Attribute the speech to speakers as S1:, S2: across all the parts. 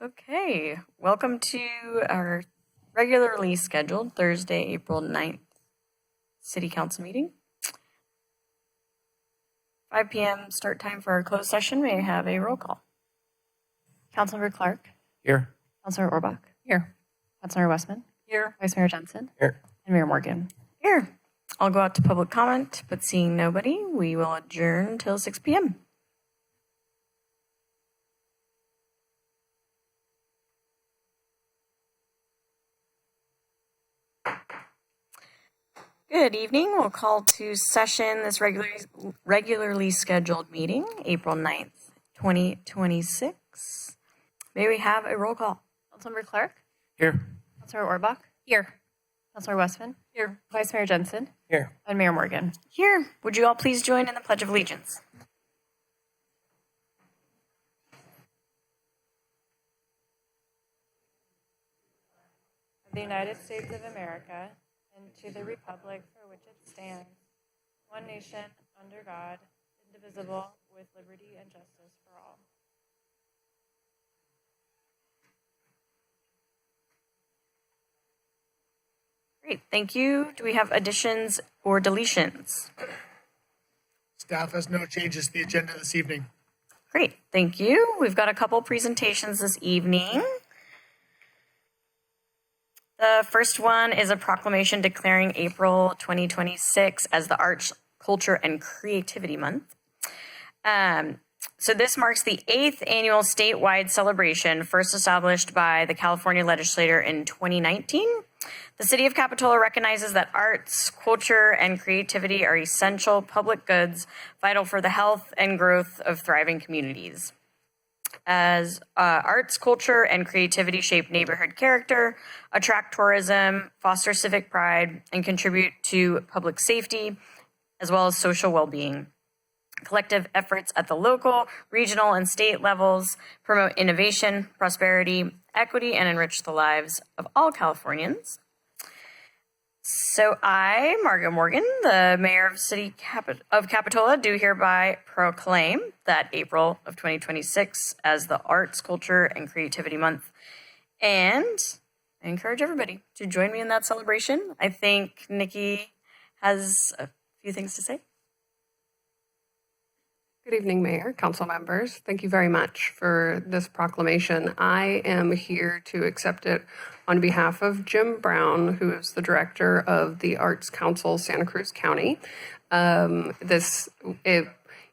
S1: Okay, welcome to our regularly scheduled Thursday, April 9th City Council meeting. 5 p.m. start time for our closed session. May I have a roll call? Councilmember Clark.
S2: Here.
S1: Councilmember Orbach.
S3: Here.
S1: Councilmember Westman.
S3: Here.
S1: Vice Mayor Jensen.
S2: Here.
S1: And Mayor Morgan. Here. I'll go out to public comment, but seeing nobody, we will adjourn till 6 p.m. Good evening. We'll call to session this regularly scheduled meeting, April 9th, 2026. May we have a roll call?
S3: Councilmember Clark.
S2: Here.
S3: Councilmember Orbach. Here. Councilmember Westman.
S1: Here.
S3: Vice Mayor Jensen.
S2: Here.
S3: And Mayor Morgan.
S1: Here. Would you all please join in the Pledge of Allegiance?
S3: Of the United States of America and to the republic for which it stands, one nation, under God, indivisible, with liberty and justice for all.
S1: Great. Thank you. Do we have additions or deletions?
S4: Staff has no changes to the agenda this evening.
S1: Great. Thank you. We've got a couple presentations this evening. The first one is a proclamation declaring April 2026 as the Arts, Culture, and Creativity Month. So this marks the 8th annual statewide celebration, first established by the California legislature in 2019. The city of Capitola recognizes that arts, culture, and creativity are essential public goods, vital for the health and growth of thriving communities. As arts, culture, and creativity shape neighborhood character, attract tourism, foster civic pride, and contribute to public safety, as well as social well-being. Collective efforts at the local, regional, and state levels promote innovation, prosperity, equity, and enrich the lives of all Californians. So I, Margaret Morgan, the mayor of City of Capitola, do hereby proclaim that April of 2026 as the Arts, Culture, and Creativity Month. And I encourage everybody to join me in that celebration. I think Nikki has a few things to say.
S5: Good evening, Mayor, council members. Thank you very much for this proclamation. I am here to accept it on behalf of Jim Brown, who is the director of the Arts Council, Santa Cruz County.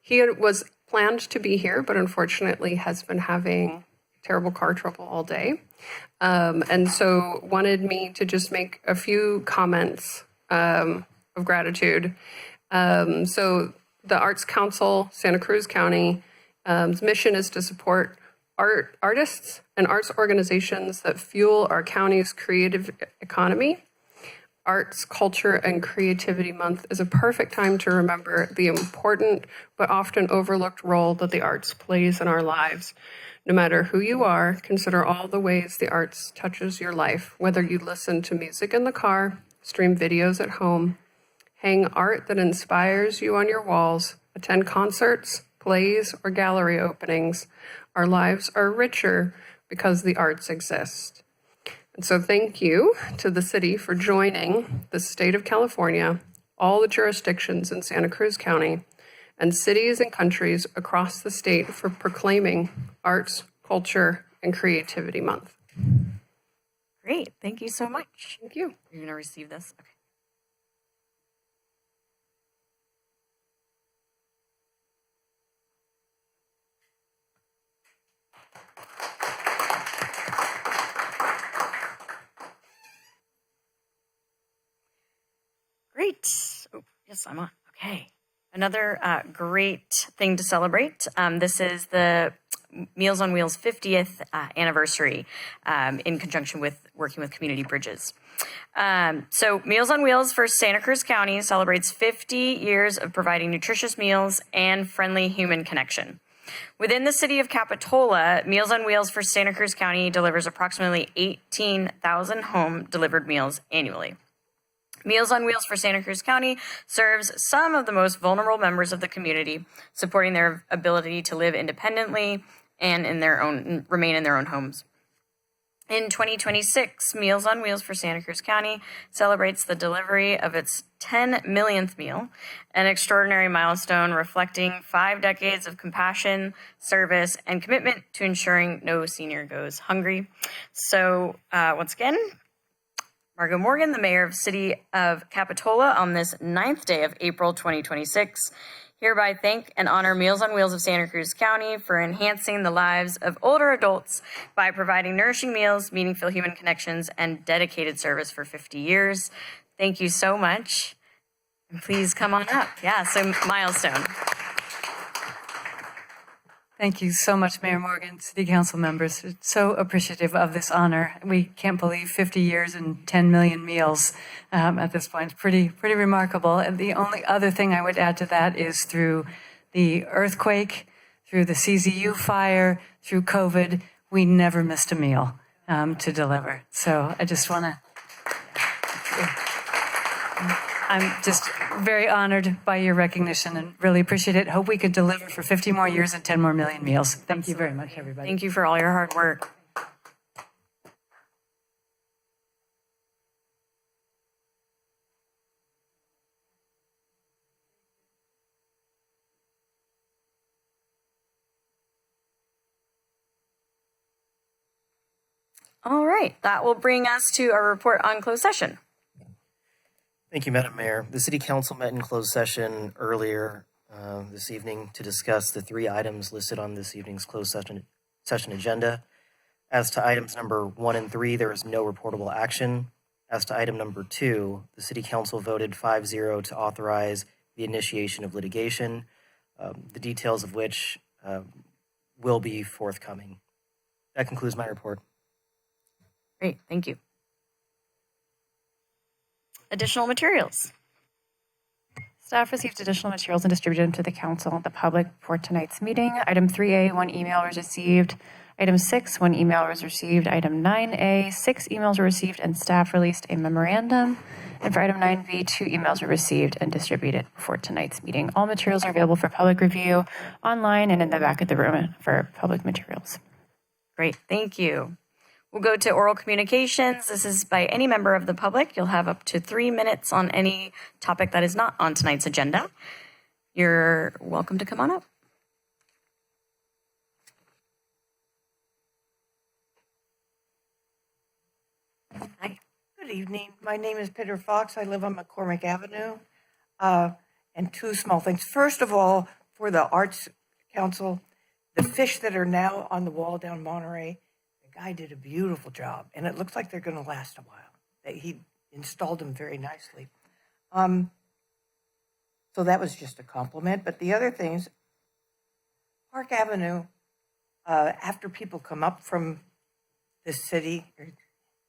S5: He was planned to be here, but unfortunately has been having terrible car trouble all day. And so wanted me to just make a few comments of gratitude. So the Arts Council, Santa Cruz County, mission is to support artists and arts organizations that fuel our county's creative economy. Arts, Culture, and Creativity Month is a perfect time to remember the important but often overlooked role that the arts plays in our lives. No matter who you are, consider all the ways the arts touches your life, whether you listen to music in the car, stream videos at home, hang art that inspires you on your walls, attend concerts, plays, or gallery openings. Our lives are richer because the arts exist. And so thank you to the city for joining the state of California, all the jurisdictions in Santa Cruz County, and cities and countries across the state for proclaiming Arts, Culture, and Creativity Month.
S1: Great. Thank you so much.
S5: Thank you.
S1: You're going to receive this? Okay. Great. Oh, yes, I'm on. Okay. Another great thing to celebrate. This is the Meals on Wheels 50th anniversary in conjunction with working with Community Bridges. So Meals on Wheels for Santa Cruz County celebrates 50 years of providing nutritious meals and friendly human connection. Within the city of Capitola, Meals on Wheels for Santa Cruz County delivers approximately 18,000 home-delivered meals annually. Meals on Wheels for Santa Cruz County serves some of the most vulnerable members of the community, supporting their ability to live independently, and remain in their own homes. In 2026, Meals on Wheels for Santa Cruz County celebrates the delivery of its 10 millionth meal, an extraordinary milestone reflecting 5 decades of compassion, service, and commitment to ensuring no senior goes hungry. So, once again, Margot Morgan, the mayor of the city of Capitola, on this 9th day of April 2026, hereby thank and honor Meals on Wheels of Santa Cruz County for enhancing the lives of older adults by providing nourishing meals, meaningful human connections, and dedicated service for 50 years. Thank you so much. And please come on up. Yeah, so milestone.
S2: Thank you so much, Mayor Morgan, City Council members. So appreciative of this honor. We can't believe 50 years and 10 million meals at this point. Pretty remarkable. And the only other thing I would add to that is through the earthquake, through the CZU fire, through COVID, we never missed a meal to deliver. So I just want to... I'm just very honored by your recognition and really appreciate it. Hope we could deliver for 50 more years and 10 more million meals. Thank you very much, everybody.
S1: Thank you for all your hard work. All right, that will bring us to our report on closed session.
S6: Thank you, Madam Mayor. The City Council met in closed session earlier this evening to discuss the 3 items listed on this evening's closed session agenda. As to items number 1 and 3, there is no reportable action. As to item number 2, the City Council voted 5-0 to authorize the initiation of litigation, the details of which will be forthcoming. That concludes my report.
S1: Great, thank you. Additional materials.
S3: Staff received additional materials and distributed them to the council and the public for tonight's meeting. Item 3A, 1 email was received. Item 6, 1 email was received. Item 9A, 6 emails were received and staff released a memorandum. And for item 9B, 2 emails were received and distributed for tonight's meeting. All materials are available for public review online and in the back of the room for public materials.
S1: Great, thank you. We'll go to oral communications. This is by any member of the public. You'll have up to 3 minutes on any topic that is not on tonight's agenda. You're welcome to come on up. Hi.
S7: Good evening. My name is Peter Fox. I live on McCormick Avenue. And 2 small things. First of all, for the Arts Council, the fish that are now on the wall down Monterey, the guy did a beautiful job, and it looks like they're going to last a while. He installed them very nicely. So that was just a compliment. But the other things, Park Avenue, after people come up from the city or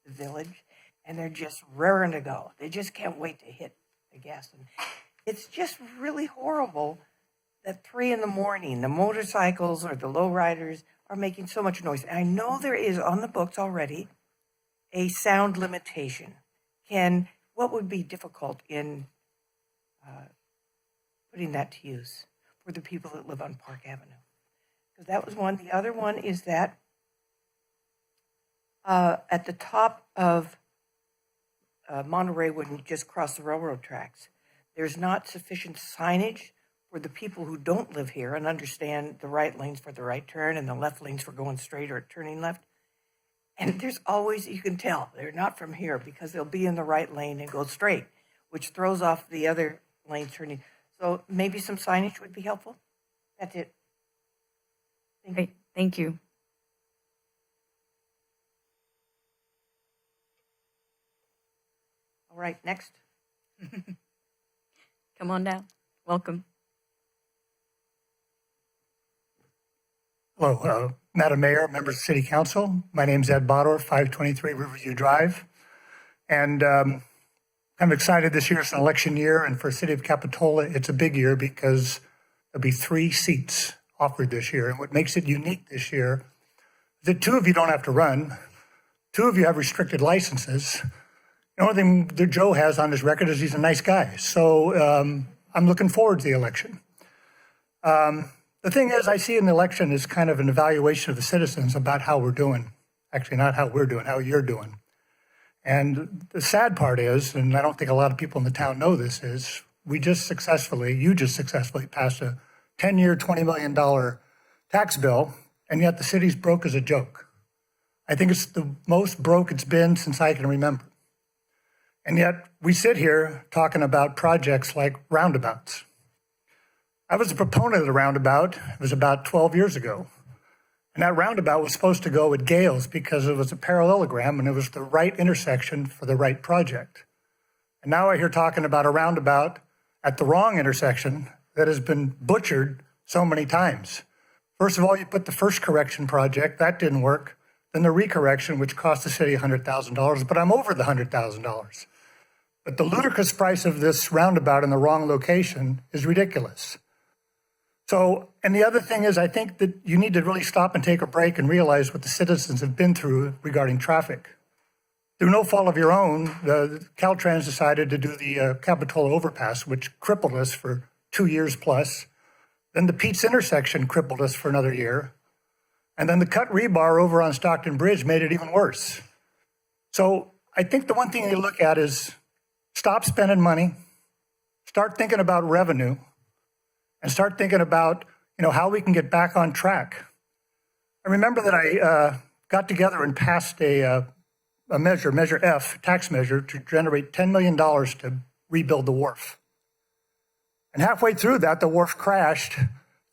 S7: the village, and they're just raring to go. They just can't wait to hit the gas. And it's just really horrible at 3 in the morning, the motorcycles or the lowriders are making so much noise. I know there is on the books already a sound limitation. What would be difficult in putting that to use for the people that live on Park Avenue? Because that was one. The other one is that at the top of Monterey, when you just cross the railroad tracks, there's not sufficient signage for the people who don't live here and understand the right lanes for the right turn and the left lanes for going straight or turning left. And there's always, you can tell, they're not from here because they'll be in the right lane and go straight, which throws off the other lane turning. So maybe some signage would be helpful. That's it.
S1: Great, thank you.
S7: All right, next.
S1: Come on down. Welcome.
S4: Hello, Madam Mayor, members of City Council. My name's Ed Bodor, 523 Riverview Drive. And I'm excited this year. It's an election year, and for the City of Capitola, it's a big year because there'll be 3 seats offered this year. And what makes it unique this year is that 2 of you don't have to run. 2 of you have restricted licenses. The only thing that Joe has on his record is he's a nice guy. So I'm looking forward to the election. The thing is, I see an election as kind of an evaluation of the citizens about how we're doing. Actually, not how we're doing, how you're doing. And the sad part is, and I don't think a lot of people in the town know this, is you just successfully passed a 10-year, $20 million tax bill, and yet the city's broke as a joke. I think it's the most broke it's been since I can remember. And yet we sit here talking about projects like roundabouts. I was a proponent of the roundabout. It was about 12 years ago. And that roundabout was supposed to go at Gales because it was a parallelogram and it was the right intersection for the right project. And now I hear talking about a roundabout at the wrong intersection that has been butchered so many times. First of all, you put the first correction project, that didn't work. Then the recorrection, which cost the city $100,000, but I'm over the $100,000. But the ludicrous price of this roundabout in the wrong location is ridiculous. So, and the other thing is, I think that you need to really stop and take a break and realize what the citizens have been through regarding traffic. Through no fault of your own, the Caltrans decided to do the Capitola overpass, which crippled us for 2 years plus. Then the Pete's intersection crippled us for another year. And then the cut rebar over on Stockton Bridge made it even worse. So I think the one thing you look at is stop spending money, start thinking about revenue, and start thinking about, how we can get back on track. I remember that I got together and passed a measure F, tax measure, to generate $10 million to rebuild the wharf. And halfway through that, the wharf crashed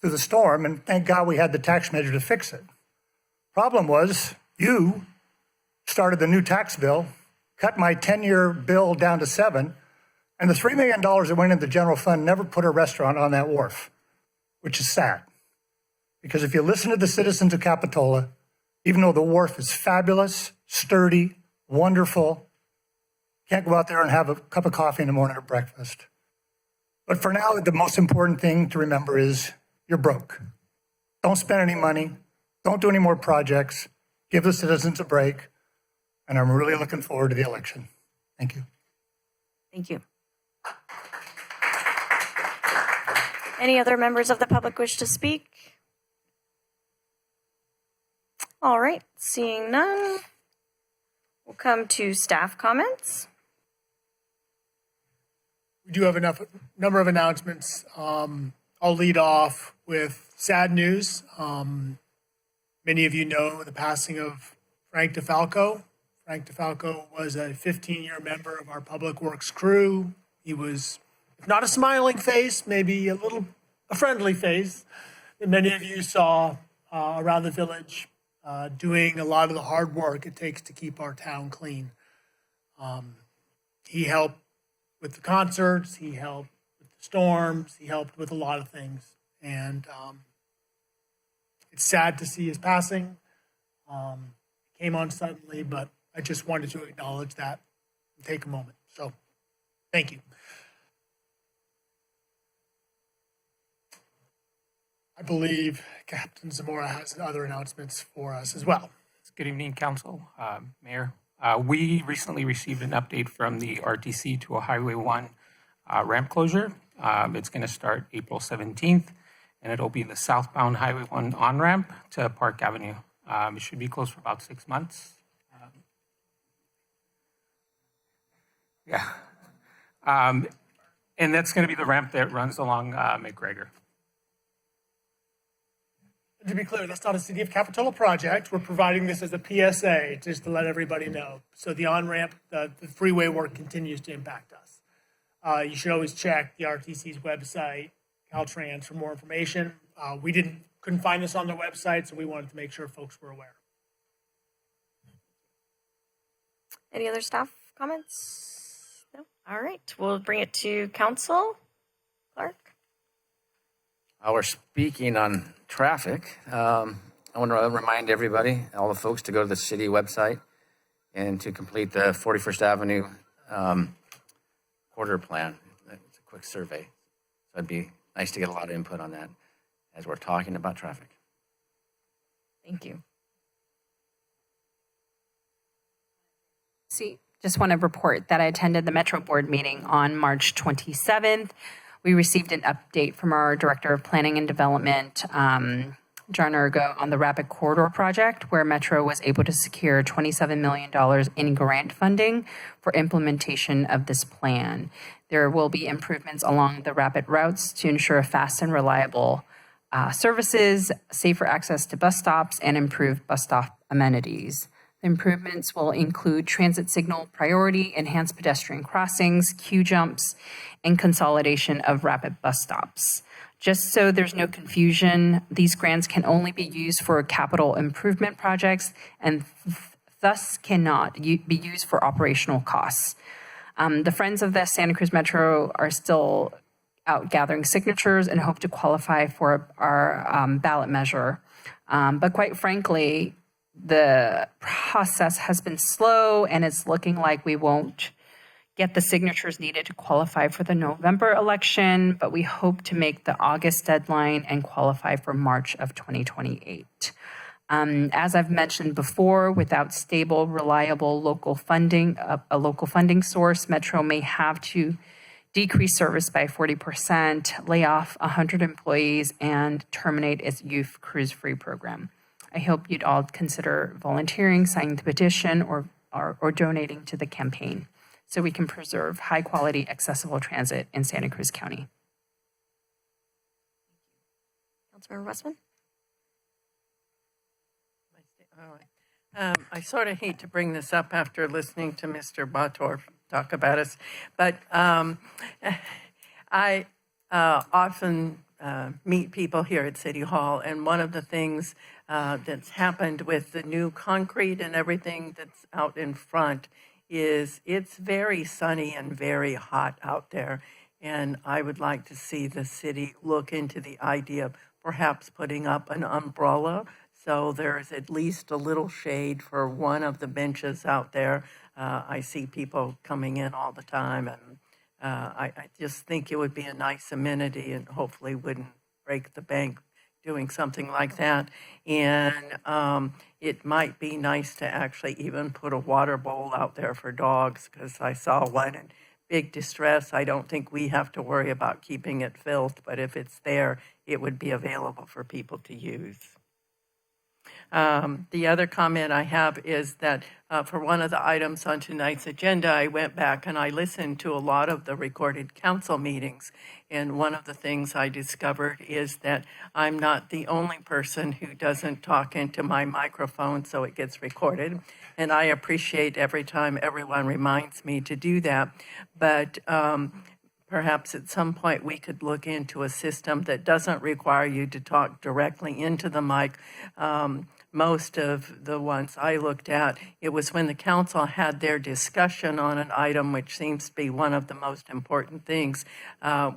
S4: through the storm, and thank God we had the tax measure to fix it. Problem was, you started the new tax bill, cut my 10-year bill down to 7, and the $3 million that went into the general fund never put a restaurant on that wharf, which is sad. Because if you listen to the citizens of Capitola, even though the wharf is fabulous, sturdy, wonderful, can't go out there and have a cup of coffee in the morning or breakfast. But for now, the most important thing to remember is you're broke. Don't spend any money. Don't do any more projects. Give the citizens a break. And I'm really looking forward to the election. Thank you.
S1: Thank you. Any other members of the public wish to speak? All right, seeing none, we'll come to staff comments.
S8: We do have a number of announcements. I'll lead off with sad news. Many of you know the passing of Frank DeFalco. Frank DeFalco was a 15-year member of our public works crew. He was, if not a smiling face, maybe a friendly face that many of you saw around the village, doing a lot of the hard work it takes to keep our town clean. He helped with the concerts, he helped with the storms, he helped with a lot of things. And it's sad to see his passing. It came on suddenly, but I just wanted to acknowledge that and take a moment. So, thank you. I believe Captain Zamora has other announcements for us as well.
S9: Good evening, Council, Mayor. We recently received an update from the RTC to a Highway 1 ramp closure. It's going to start April 17th, and it'll be the southbound Highway 1 on-ramp to Park Avenue. It should be closed for about 6 months. And that's going to be the ramp that runs along McGregor.
S8: To be clear, that's not a City of Capitola project. We're providing this as a PSA just to let everybody know. So the on-ramp, the freeway work continues to impact us. You should always check the RTC's website, Caltrans, for more information. We couldn't find this on their website, so we wanted to make sure folks were aware.
S1: Any other staff comments? No? All right, we'll bring it to council. Clark?
S10: We're speaking on traffic. I want to remind everybody, all the folks, to go to the city website and to complete the 41st Avenue quarter plan. It's a quick survey. So it'd be nice to get a lot of input on that as we're talking about traffic.
S1: Thank you.
S11: Just want to report that I attended the Metro Board meeting on March 27th. We received an update from our Director of Planning and Development, John Ergo, on the Rapid Corridor project, where Metro was able to secure $27 million in grant funding for implementation of this plan. There will be improvements along the rapid routes to ensure fast and reliable services, safer access to bus stops, and improved bus stop amenities. The improvements will include transit signal priority, enhanced pedestrian crossings, queue jumps, and consolidation of rapid bus stops. Just so there's no confusion, these grants can only be used for capital improvement projects and thus cannot be used for operational costs. The Friends of the Santa Cruz Metro are still out gathering signatures and hope to qualify for our ballot measure. But quite frankly, the process has been slow and it's looking like we won't get the signatures needed to qualify for the November election, but we hope to make the August deadline and qualify for March of 2028. As I've mentioned before, without stable, reliable local funding, a local funding source, Metro may have to decrease service by 40%, lay off 100 employees, and terminate its youth cruise-free program. I hope you'd all consider volunteering, signing the petition, or donating to the campaign, so we can preserve high-quality, accessible transit in Santa Cruz County.
S1: Councilmember Westman?
S12: I sort of hate to bring this up after listening to Mr. Bator talk about us, but I often meet people here at City Hall, and one of the things that's happened with the new concrete and everything that's out in front is it's very sunny and very hot out there. And I would like to see the city look into the idea of perhaps putting up an umbrella so there's at least a little shade for one of the benches out there. I see people coming in all the time, and I just think it would be a nice amenity and hopefully wouldn't break the bank doing something like that. And it might be nice to actually even put a water bowl out there for dogs, because I saw one in big distress. I don't think we have to worry about keeping it filled, but if it's there, it would be available for people to use. The other comment I have is that for one of the items on tonight's agenda, I went back and I listened to a lot of the recorded council meetings. And one of the things I discovered is that I'm not the only person who doesn't talk into my microphone, so it gets recorded. And I appreciate every time everyone reminds me to do that. But perhaps at some point we could look into a system that doesn't require you to talk directly into the mic. Most of the ones I looked at, it was when the council had their discussion on an item, which seems to be one of the most important things.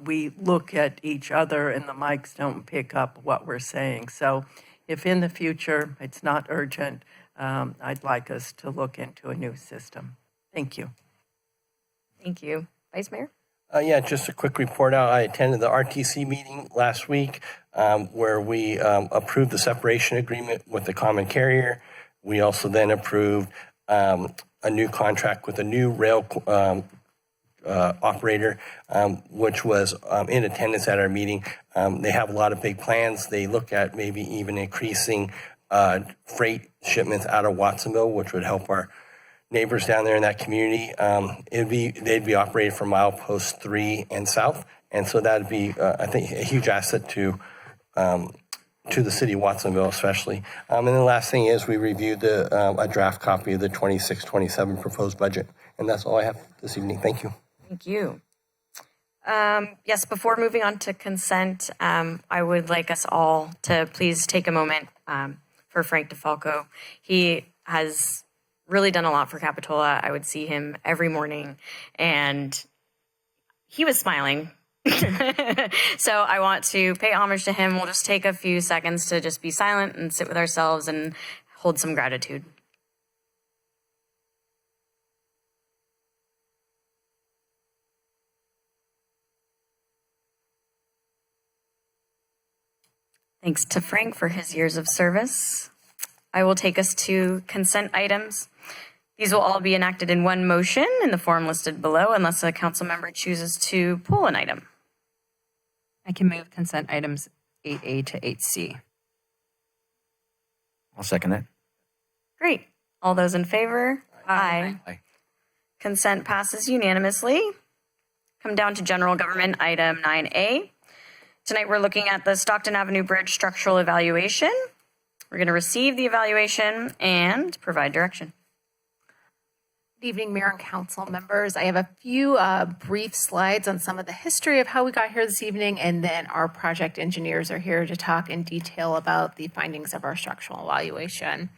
S12: We look at each other and the mics don't pick up what we're saying. So if in the future it's not urgent, I'd like us to look into a new system. Thank you.
S1: Thank you. Vice Mayor?
S13: Yeah, just a quick report out. I attended the RTC meeting last week where we approved the separation agreement with the common carrier. We also then approved a new contract with a new rail operator, which was in attendance at our meeting. They have a lot of big plans. They look at maybe even increasing freight shipments out of Watsonville, which would help our neighbors down there in that community. They'd be operated from milepost 3 and south, and so that'd be I think a huge asset to the city of Watsonville especially. And the last thing is we reviewed a draft copy of the 26-27 proposed budget, and that's all I have this evening. Thank you.
S1: Thank you. Yes, before moving on to consent, I would like us all to please take a moment for Frank DeFalco. He has really done a lot for Capitola. I would see him every morning, and he was smiling. So I want to pay homage to him. We'll just take a few seconds to just be silent and sit with ourselves and hold some gratitude. Thanks to Frank for his years of service. I will take us to consent items. These will all be enacted in one motion in the form listed below, unless a council member chooses to pull an item.
S11: I can move consent items 8A to 8C.
S10: I'll second that.
S1: Great. All those in favor? Aye.
S10: Aye.
S1: Consent passes unanimously. Come down to general government, item 9A. Tonight, we're looking at the Stockton Avenue Bridge structural evaluation. We're going to receive the evaluation and provide direction.
S14: Good evening, Mayor and Council members. I have a few brief slides on some of the history of how we got here this evening, and then our project engineers are here to talk in detail about the findings of our structural evaluation.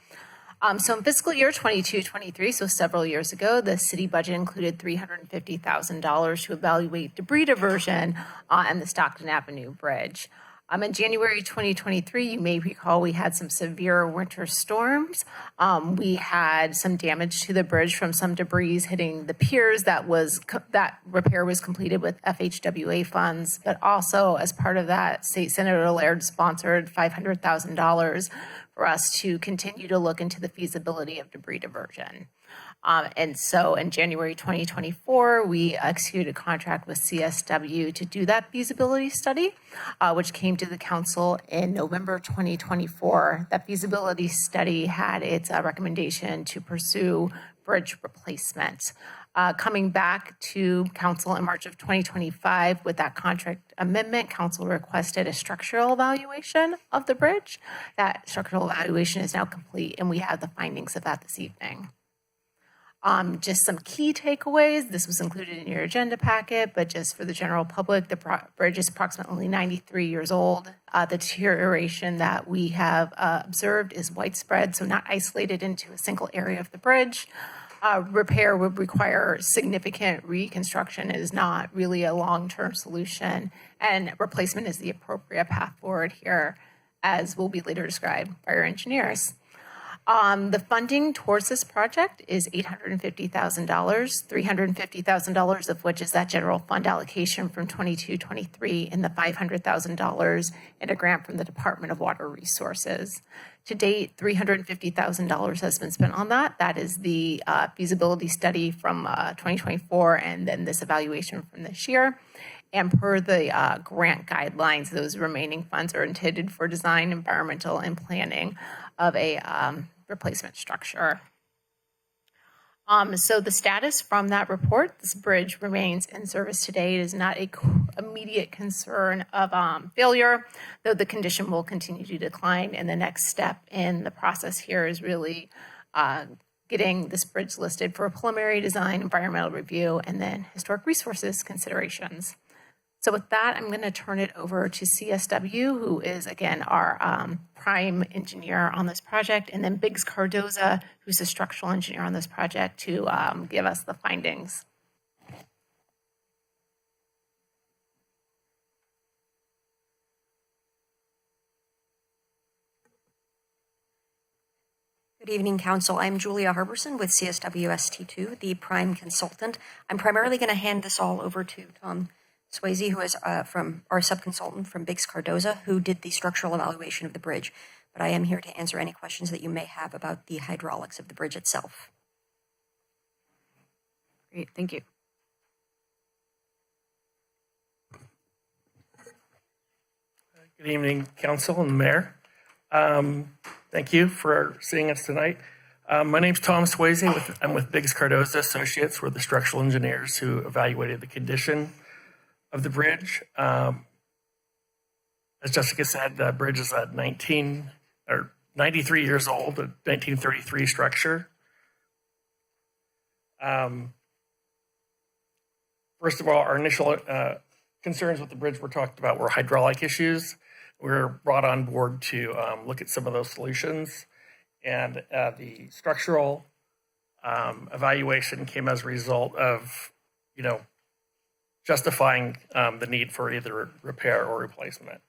S14: So in fiscal year 22-23, so several years ago, the city budget included $350,000 to evaluate debris diversion on the Stockton Avenue Bridge. In January 2023, you may recall we had some severe winter storms. We had some damage to the bridge from some debris hitting the piers. That repair was completed with FHWA funds, but also as part of that, State Senator Laird sponsored $500,000 for us to continue to look into the feasibility of debris diversion. And so in January 2024, we executed a contract with CSW to do that feasibility study, which came to the council in November 2024. That feasibility study had its recommendation to pursue bridge replacement. Coming back to council in March of 2025 with that contract amendment, council requested a structural evaluation of the bridge. That structural evaluation is now complete, and we have the findings of that this evening. Just some key takeaways. This was included in your agenda packet, but just for the general public, the bridge is approximately 93 years old. The deterioration that we have observed is widespread, so not isolated into a single area of the bridge. Repair would require significant reconstruction. It is not really a long-term solution, and replacement is the appropriate path forward here, as will be later described by our engineers. The funding towards this project is $850,000, $350,000 of which is that general fund allocation from 22-23, and the $500,000 in a grant from the Department of Water Resources. To date, $350,000 has been spent on that. That is the feasibility study from 2024, and then this evaluation from this year. And per the grant guidelines, those remaining funds are intended for design, environmental, and planning of a replacement structure. So the status from that report, this bridge remains in service today. It is not a immediate concern of failure, though the condition will continue to decline. And the next step in the process here is really getting this bridge listed for a preliminary design, environmental review, and then historic resources considerations. So with that, I'm going to turn it over to CSW, who is, again, our prime engineer on this project, and then Biggs Cardoza, who's the structural engineer on this project, to give us the findings.
S15: Good evening, Council. I'm Julia Harberson with CSWST2, the prime consultant. I'm primarily going to hand this all over to Tom Swayze, who is from our subconsultant from Biggs Cardoza, who did the structural evaluation of the bridge. But I am here to answer any questions that you may have about the hydraulics of the bridge itself.
S1: Great, thank you.
S16: Good evening, Council and Mayor. Thank you for seeing us tonight. My name's Tom Swayze. I'm with Biggs Cardoza Associates. We're the structural engineers who evaluated the condition of the bridge. As Jessica said, the bridge is a 93 years old, a 1933 structure. First of all, our initial concerns with the bridge were talked about were hydraulic issues. We were brought on board to look at some of those solutions, and the structural evaluation came as a result of, justifying the need for either repair or replacement.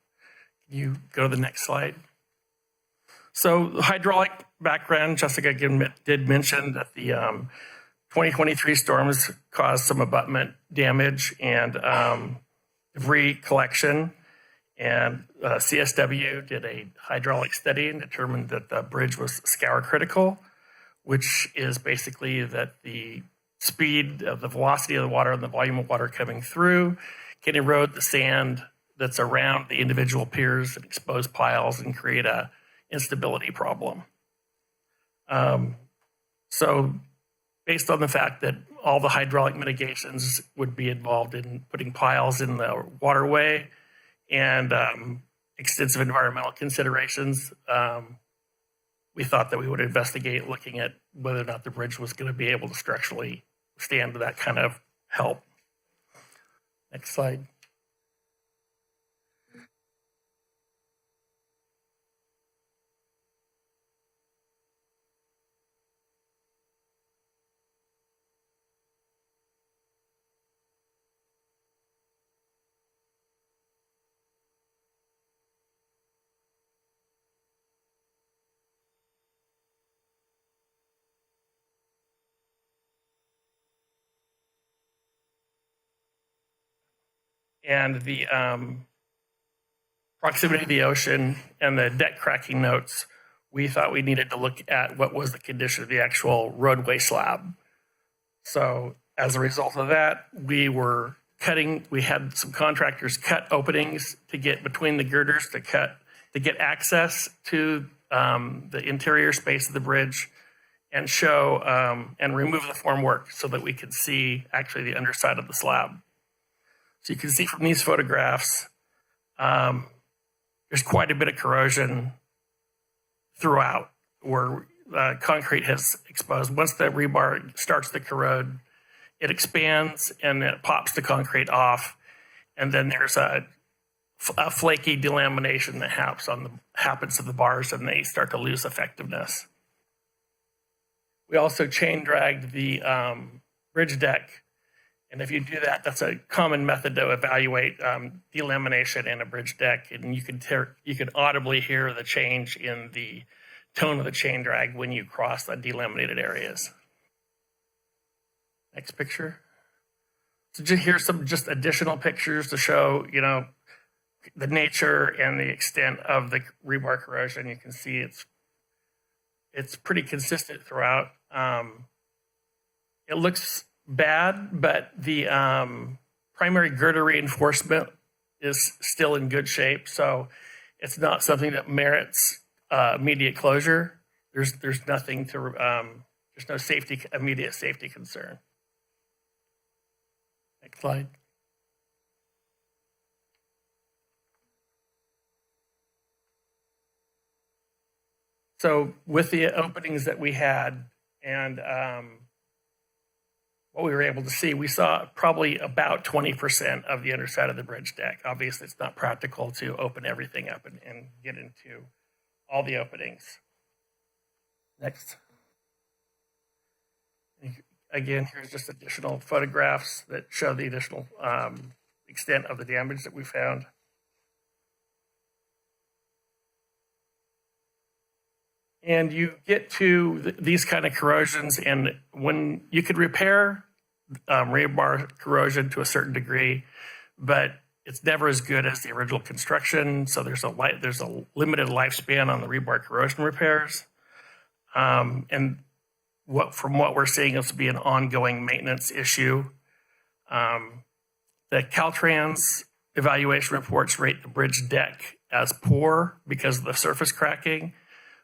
S16: Can you go to the next slide? So the hydraulic background, Jessica did mention that the 2023 storms caused some abutment damage and debris collection. And CSW did a hydraulic study and determined that the bridge was scour critical, which is basically that the speed of the velocity of the water and the volume of water coming through can erode the sand, that's around the individual piers and exposed piles and create a instability problem. So based on the fact that all the hydraulic mitigations would be involved in putting piles in the waterway and extensive environmental considerations, we thought that we would investigate looking at whether or not the bridge was going to be able to structurally stand that kind of help. Next slide. And the proximity to the ocean and the deck cracking notes, we thought we needed to look at what was the condition of the actual roadway slab. So as a result of that, we had some contractors cut openings to get between the girders to get access to the interior space of the bridge and show and remove the formwork so that we could see actually the underside of the slab. So you can see from these photographs, there's quite a bit of corrosion throughout where concrete has exposed. Once the rebar starts to corrode, it expands and it pops the concrete off. And then there's a flaky delamination that happens to the bars and they start to lose effectiveness. We also chain dragged the bridge deck. And if you do that, that's a common method to evaluate delamination in a bridge deck. And you can audibly hear the change in the tone of the chain drag when you cross the delaminated areas. Next picture. So here's some just additional pictures to show, the nature and the extent of the rebar corrosion. You can see it's pretty consistent throughout. It looks bad, but the primary girder reinforcement is still in good shape, so it's not something that merits immediate closure. There's nothing to there's no immediate safety concern. Next slide. So with the openings that we had and what we were able to see, we saw probably about 20% of the underside of the bridge deck. Obviously, it's not practical to open everything up and get into all the openings. Next. Again, here's just additional photographs that show the additional extent of the damage that we found. And you get to these kind of corrosions, and when you could repair rebar corrosion to a certain degree, but it's never as good as the original construction. So there's a limited lifespan on the rebar corrosion repairs, and from what we're seeing, it's to be an ongoing maintenance issue. The Caltrans evaluation reports rate the bridge deck as poor because of the surface cracking.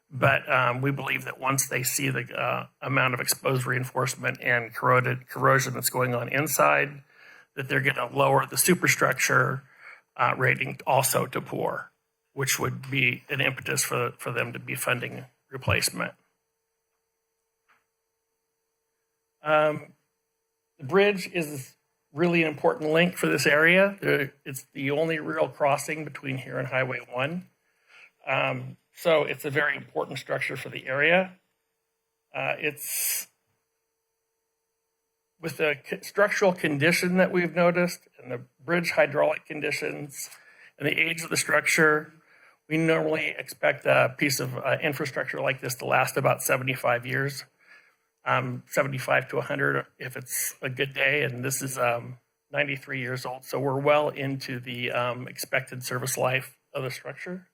S16: But we believe that once they see the amount of exposed reinforcement and corrosion that's going on inside, that they're going to lower the superstructure rating also to poor, which would be an impetus for them to be funding replacement. The bridge is really an important link for this area. It's the only real crossing between here and Highway 1. So it's a very important structure for the area. It's with the structural condition that we've noticed and the bridge hydraulic conditions and the age of the structure, we normally expect a piece of infrastructure like this to last about 75 years, 75 to 100 if it's a good day. And this is 93 years old. So we're well into the expected service life of the structure.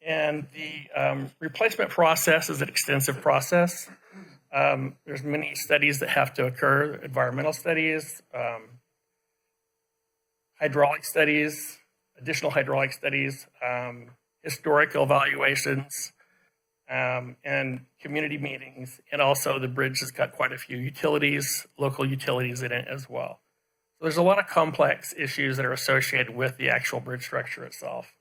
S16: And the replacement process is an extensive process. There's many studies that have to occur, environmental studies, hydraulic studies, additional hydraulic studies, historical evaluations, and community meetings. And also the bridge has got quite a few utilities, local utilities in it as well. So there's a lot of complex issues that are associated with the actual bridge structure itself.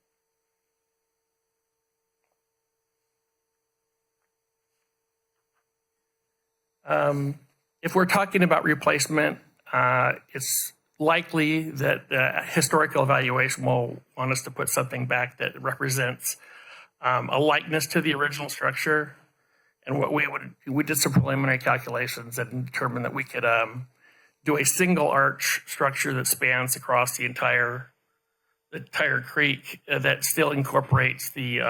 S16: If we're talking about replacement, it's likely that the historical evaluation will want us to put something back that represents a likeness to the original structure. And what we did some preliminary calculations and determined that we could do a single arch structure that spans across the entire creek that still incorporates the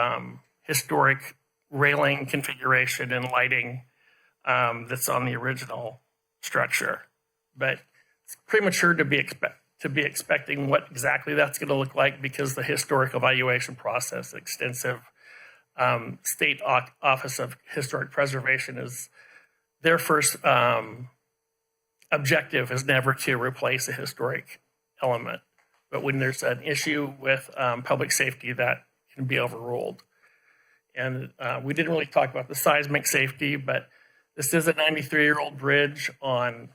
S16: historic railing configuration and lighting that's on the original structure. But it's premature to be expecting what exactly that's going to look like, because the historic evaluation process, extensive State Office of Historic Preservation, is their first objective is never to replace a historic element. But when there's an issue with public safety, that can be overruled. And we didn't really talk about the seismic safety, but this is a 93-year-old bridge on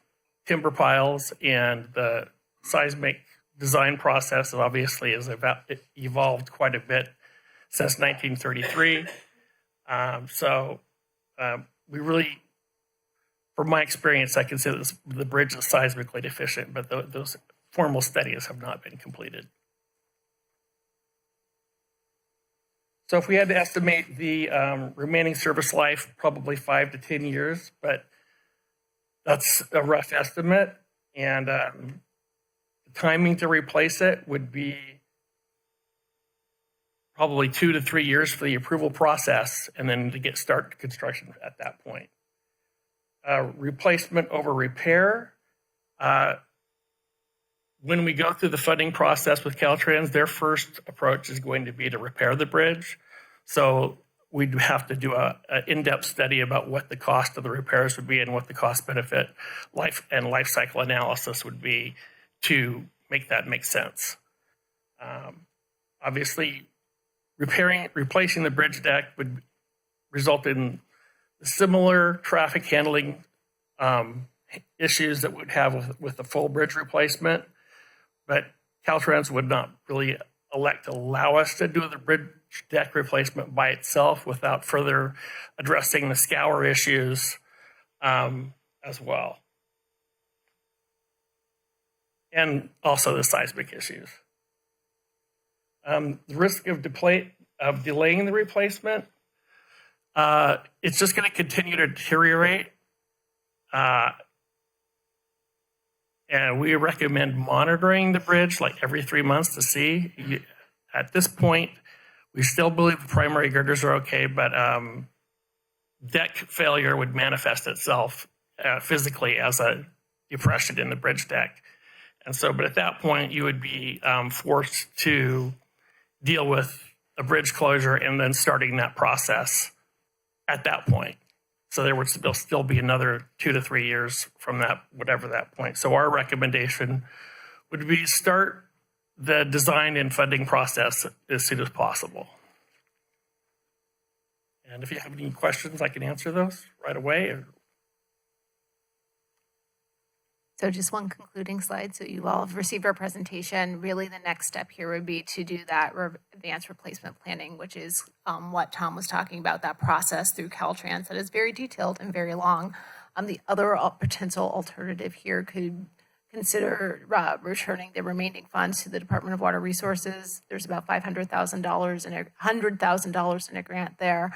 S16: timber piles, and the seismic design process obviously has evolved quite a bit since 1933. We really, from my experience, I consider the bridge is seismically deficient, but those formal studies have not been completed. So if we had to estimate the remaining service life, probably 5 to 10 years, but that's a rough estimate. And the timing to replace it would be probably 2 to 3 years for the approval process, and then to start construction at that point. Replacement over repair. When we go through the funding process with Caltrans, their first approach is going to be to repair the bridge. So we'd have to do an in-depth study about what the cost of the repairs would be and what the cost-benefit life cycle analysis would be to make that make sense. Obviously, replacing the bridge deck would result in similar traffic handling issues that we'd have with the full bridge replacement. But Caltrans would not really elect to allow us to do the bridge deck replacement by itself without further addressing the scour issues as well. And also the seismic issues. The risk of delaying the replacement, it's just going to continue to deteriorate. And we recommend monitoring the bridge like every 3 months to see. At this point, we still believe the primary girders are okay, but deck failure would manifest itself physically as a depression in the bridge deck. And so, but at that point, you would be forced to deal with a bridge closure and then starting that process at that point. So there would still be another 2 to 3 years from that, whatever that point. So our recommendation would be start the design and funding process as soon as possible. And if you have any questions, I can answer those right away.
S14: So just one concluding slide. So you all have received our presentation. Really the next step here would be to do that advanced replacement planning, which is what Tom was talking about, that process through Caltrans that is very detailed and very long. The other potential alternative here could consider returning the remaining funds to the Department of Water Resources. There's about $500,000 and $100,000 in a grant there.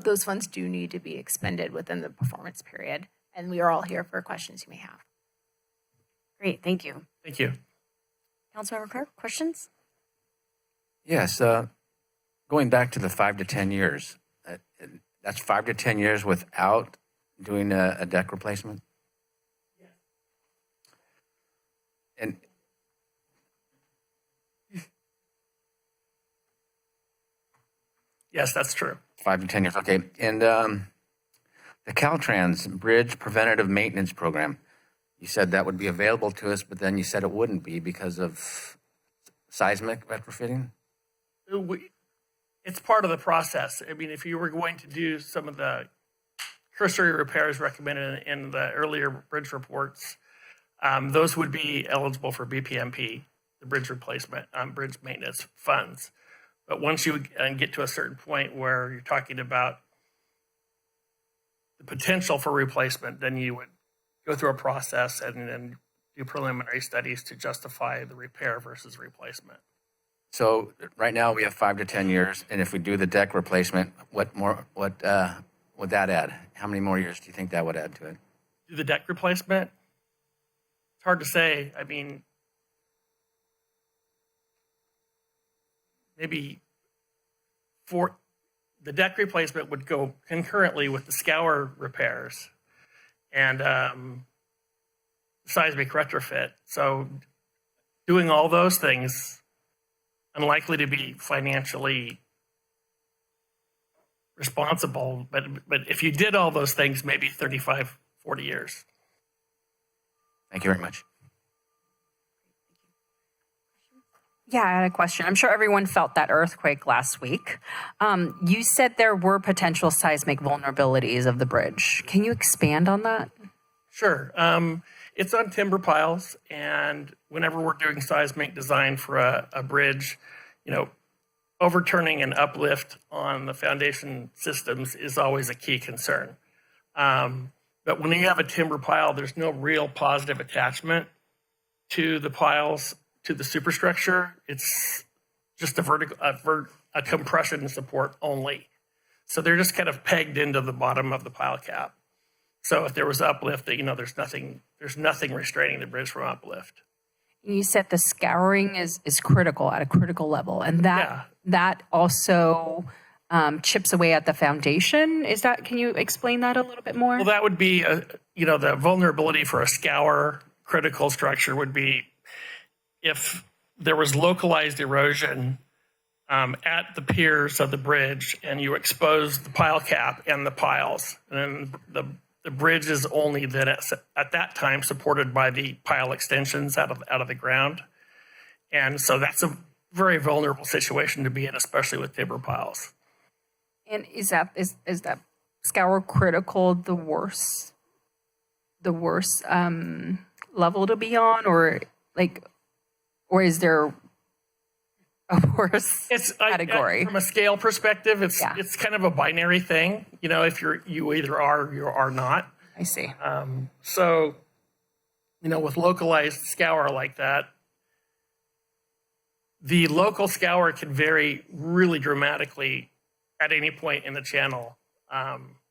S14: Those funds do need to be expended within the performance period. And we are all here for questions you may have.
S1: Great, thank you.
S16: Thank you.
S1: Councilmember Clark, questions?
S10: Yes, going back to the 5 to 10 years, that's 5 to 10 years without doing a deck replacement? Yes. And
S16: yes, that's true.
S10: 5 to 10 years, okay. And The Caltrans Bridge Preventative Maintenance Program. You said that would be available to us, but then you said it wouldn't be because of seismic retrofitting?
S16: It's part of the process. I mean, if you were going to do some of the cursory repairs recommended in the earlier bridge reports, those would be eligible for BPMP, the bridge replacement, bridge maintenance funds. But once you get to a certain point where you're talking about the potential for replacement, then you would go through a process and then do preliminary studies to justify the repair versus replacement.
S10: So right now we have 5 to 10 years, and if we do the deck replacement, what would that add? How many more years do you think that would add to it?
S16: Do the deck replacement? It's hard to say. I mean, maybe the deck replacement would go concurrently with the scour repairs and seismic retrofit. So doing all those things, unlikely to be financially responsible. But if you did all those things, maybe 35, 40 years.
S10: Thank you very much.
S11: Yeah, I had a question. I'm sure everyone felt that earthquake last week. You said there were potential seismic vulnerabilities of the bridge. Can you expand on that?
S16: Sure. It's on timber piles, and whenever we're doing seismic design for a bridge, overturning an uplift on the foundation systems is always a key concern. But when you have a timber pile, there's no real positive attachment to the piles, to the superstructure. It's just a compression support only. So they're just kind of pegged into the bottom of the pile cap. So if there was uplift, there's nothing restraining the bridge from uplift.
S11: You said the scouring is critical at a critical level, and that also chips away at the foundation. Can you explain that a little bit more?
S16: Well, that would be the vulnerability for a scour critical structure would be if there was localized erosion at the piers of the bridge, and you expose the pile cap and the piles, and then the bridge is only then at that time supported by the pile extensions out of the ground. And so that's a very vulnerable situation to be in, especially with timber piles.
S11: And is that scour critical the worst level to be on, or is there a worse category?
S16: From a scale perspective, it's kind of a binary thing. If you either are or you are not.
S11: I see.
S16: So, with localized scour like that, the local scour can vary really dramatically at any point in the channel.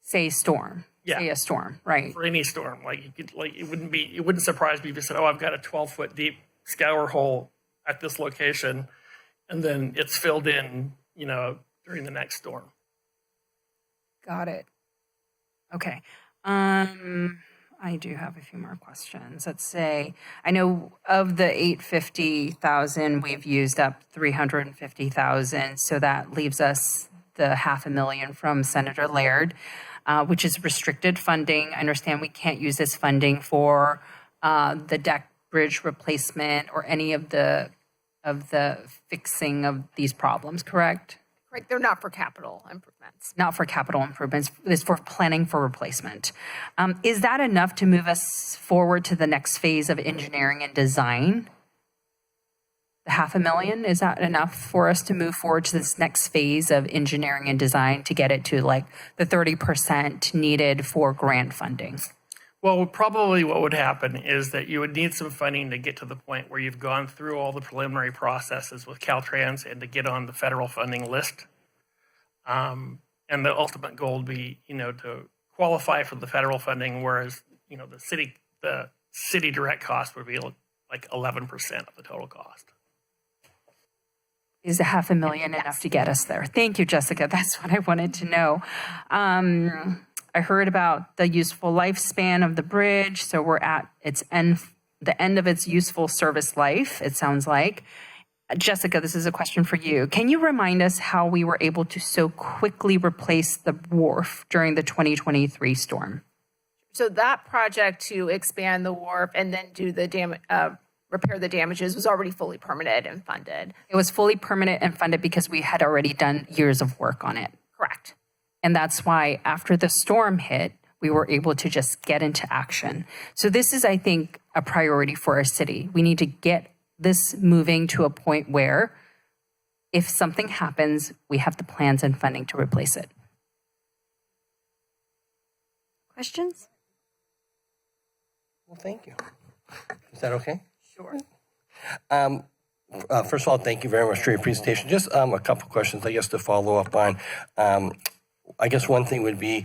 S11: Say storm.
S16: Yeah.
S11: Say a storm, right?
S16: For any storm, it wouldn't surprise me if you said, "Oh, I've got a 12-foot deep scour hole at this location," and then it's filled in, during the next storm.
S11: Got it. Okay. I do have a few more questions. Let's say, I know of the 850,000, we've used up 350,000, so that leaves us the $500,000 from Senator Laird, which is restricted funding. I understand we can't use this funding for the deck bridge replacement or any of the fixing of these problems, correct?
S14: Right, they're not for capital improvements.
S11: Not for capital improvements, it's for planning for replacement. Is that enough to move us forward to the next phase of engineering and design? The $500,000, is that enough for us to move forward to this next phase of engineering and design to get it to the 30% needed for grant funding?
S16: Well, probably what would happen is that you would need some funding to get to the point where you've gone through all the preliminary processes with Caltrans and to get on the federal funding list. And the ultimate goal would be, to qualify for the federal funding, whereas, the city direct cost would be like 11% of the total cost.
S11: Is the $500,000 enough to get us there? Thank you, Jessica. That's what I wanted to know. I heard about the useful lifespan of the bridge. So we're at the end of its useful service life, it sounds like. Jessica, this is a question for you. Can you remind us how we were able to so quickly replace the wharf during the 2023 storm?
S14: So that project to expand the wharf and then do the repair the damages was already fully permitted and funded.
S11: It was fully permanent and funded because we had already done years of work on it.
S14: Correct.
S11: And that's why after the storm hit, we were able to just get into action. So this is, I think, a priority for our city. We need to get this moving to a point where if something happens, we have the plans and funding to replace it.
S15: Questions?
S13: Well, thank you. Is that okay?
S14: Sure.
S13: First of all, thank you very much for your presentation. Just a couple questions, I guess, to follow up on. I guess one thing would be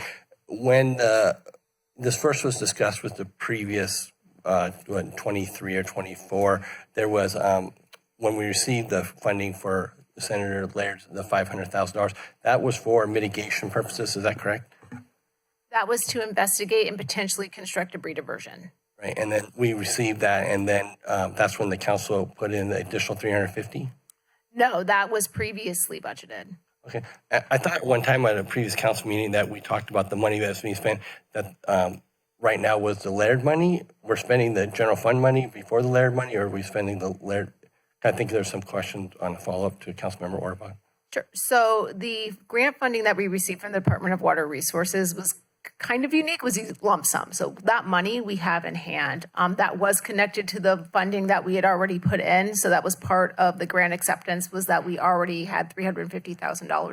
S13: when this first was discussed with the previous 23 or 24, there was when we received the funding for Senator Laird's, the $500,000, that was for mitigation purposes. Is that correct?
S14: That was to investigate and potentially construct a breed aversion.
S13: Right, and then we received that, and then that's when the council put in the additional 350.
S14: No, that was previously budgeted.
S13: Okay, I thought one time at a previous council meeting that we talked about the money that's being spent, that right now was the Laird money. We're spending the general fund money before the Laird money, or are we spending the Laird? I think there's some questions on a follow-up to Councilmember Orbach.
S14: Sure. So the grant funding that we received from the Department of Water Resources was kind of unique, was these lump sum. So that money we have in hand, that was connected to the funding that we had already put in. So that was part of the grant acceptance, was that we already had $350,000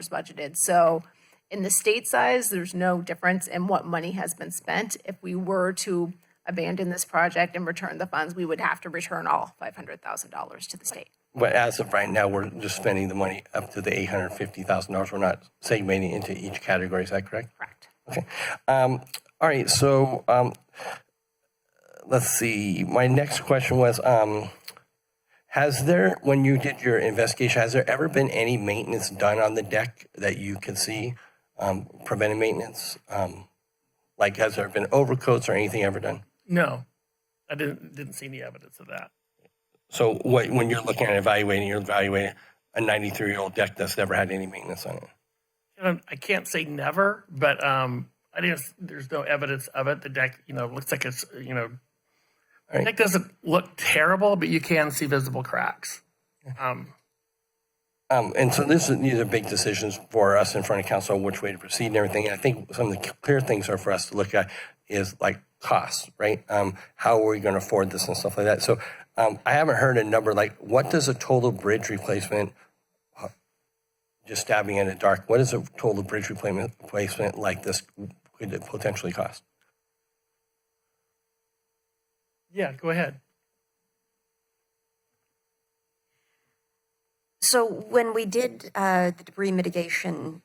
S14: budgeted. So in the state size, there's no difference in what money has been spent. If we were to abandon this project and return the funds, we would have to return all $500,000 to the state.
S13: But as of right now, we're just spending the money up to the $850,000. We're not segmenting into each category. Is that correct?
S14: Correct.
S13: Okay. All right. So let's see. My next question was, has there, when you did your investigation, has there ever been any maintenance done on the deck that you can see, preventive maintenance? Like, has there been overcoats or anything ever done?
S16: No, I didn't see any evidence of that.
S13: So when you're looking at evaluating, you're evaluating a 93-year-old deck that's never had any maintenance on it.
S16: I can't say never, but there's no evidence of it. The deck, looks like it's, the deck doesn't look terrible, but you can see visible cracks.
S13: And so these are big decisions for us in front of council, which way to proceed and everything. And I think some of the clear things are for us to look at is like costs, right? How are we going to afford this and stuff like that? So I haven't heard a number, like what does a total bridge replacement, just stabbing in the dark, what is a total bridge replacement like this could it potentially cost?
S16: Yeah, go ahead.
S15: So when we did the debris mitigation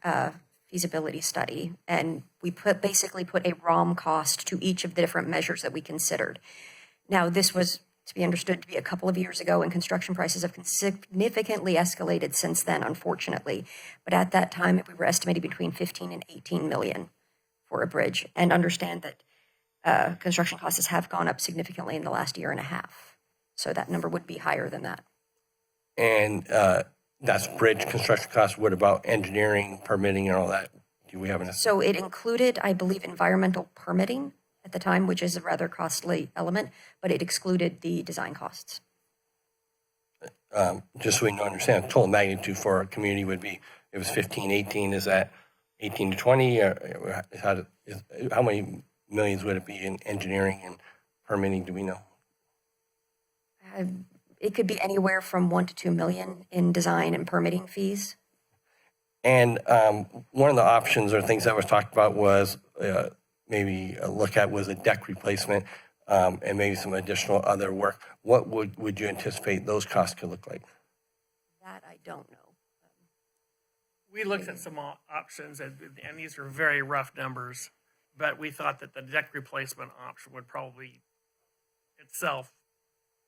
S15: feasibility study, and we basically put a ROM cost to each of the different measures that we considered. Now, this was to be understood to be a couple of years ago, and construction prices have significantly escalated since then, unfortunately. But at that time, we were estimating between 15 and 18 million for a bridge, and understand that construction costs have gone up significantly in the last year and a half. So that number would be higher than that.
S13: And that's bridge construction costs. What about engineering, permitting, and all that? Do we have an estimate?
S15: So it included, I believe, environmental permitting at the time, which is a rather costly element, but it excluded the design costs.
S13: Just so we can understand, total magnitude for a community would be, it was 15, 18, is that 18 to 20? Or how many millions would it be in engineering and permitting, do we know?
S15: It could be anywhere from 1 to 2 million in design and permitting fees.
S13: And one of the options or things that was talked about was maybe a look at was a deck replacement and maybe some additional other work. What would you anticipate those costs could look like?
S15: That I don't know.
S16: We looked at some options, and these are very rough numbers, but we thought that the deck replacement option would probably itself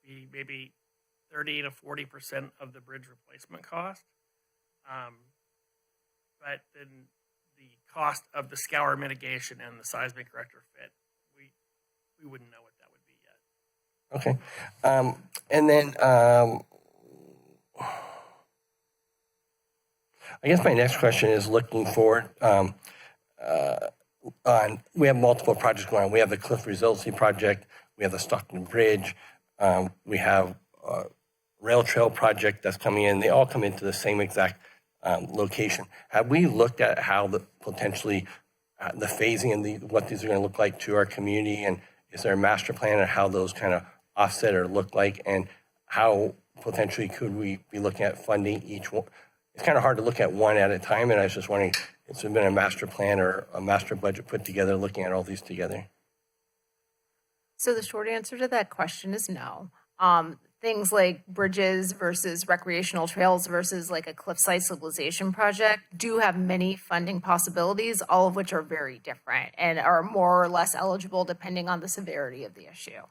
S16: be maybe 30 to 40% of the bridge replacement cost. But then the cost of the scour mitigation and the seismic retrofit, we wouldn't know what that would be yet.
S13: Okay. And then I guess my next question is looking forward. We have multiple projects going on. We have the Cliff Resiliency Project. We have the Stockton Bridge. We have a rail trail project that's coming in. They all come into the same exact location. Have we looked at how the potentially the phasing and what these are going to look like to our community? And is there a master plan on how those kind of offset or look like? And how potentially could we be looking at funding each one? It's kind of hard to look at one at a time. And I was just wondering, has there been a master plan or a master budget put together looking at all these together?
S14: So the short answer to that question is no. Things like bridges versus recreational trails versus like a cliffside civilization project do have many funding possibilities, all of which are very different and are more or less eligible depending on the severity of the issue.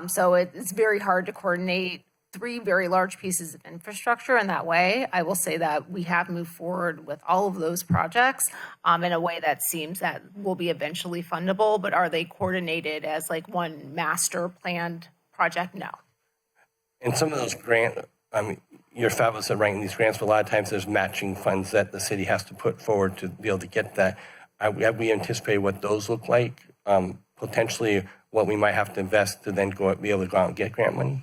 S14: So it's very hard to coordinate three very large pieces of infrastructure in that way. I will say that we have moved forward with all of those projects in a way that seems that will be eventually fundable, but are they coordinated as like one master planned project? No.
S13: And some of those you're fabulous at writing these grants, but a lot of times there's matching funds that the city has to put forward to be able to get that. Have we anticipated what those look like? Potentially what we might have to invest to then be able to go out and get grant money?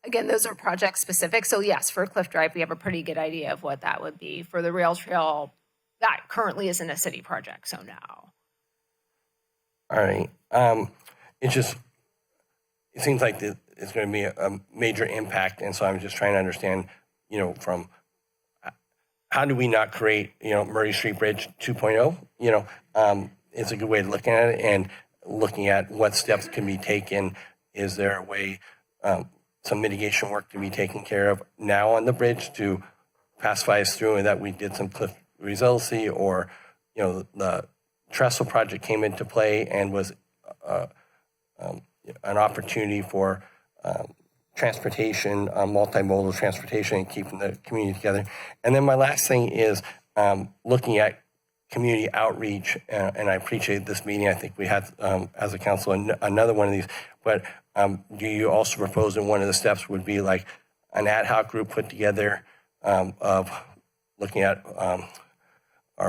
S14: Again, those are project specific. So yes, for Cliff Drive, we have a pretty good idea of what that would be. For the rail trail, that currently isn't a city project, so no.
S13: All right. It seems like it's going to be a major impact. And so I'm just trying to understand, from how do we not create, Murray Street Bridge 2.0? It's a good way of looking at it and looking at what steps can be taken. Is there a way, some mitigation work to be taken care of now on the bridge to pacify us through, and that we did some cliff resiliency, or, the trestle project came into play and was an opportunity for transportation, multimodal transportation, and keeping the community together. And then my last thing is looking at community outreach, and I appreciate this meeting. I think we had, as a council, another one of these, but do you also propose that one of the steps would be like an ad hoc group put together of looking at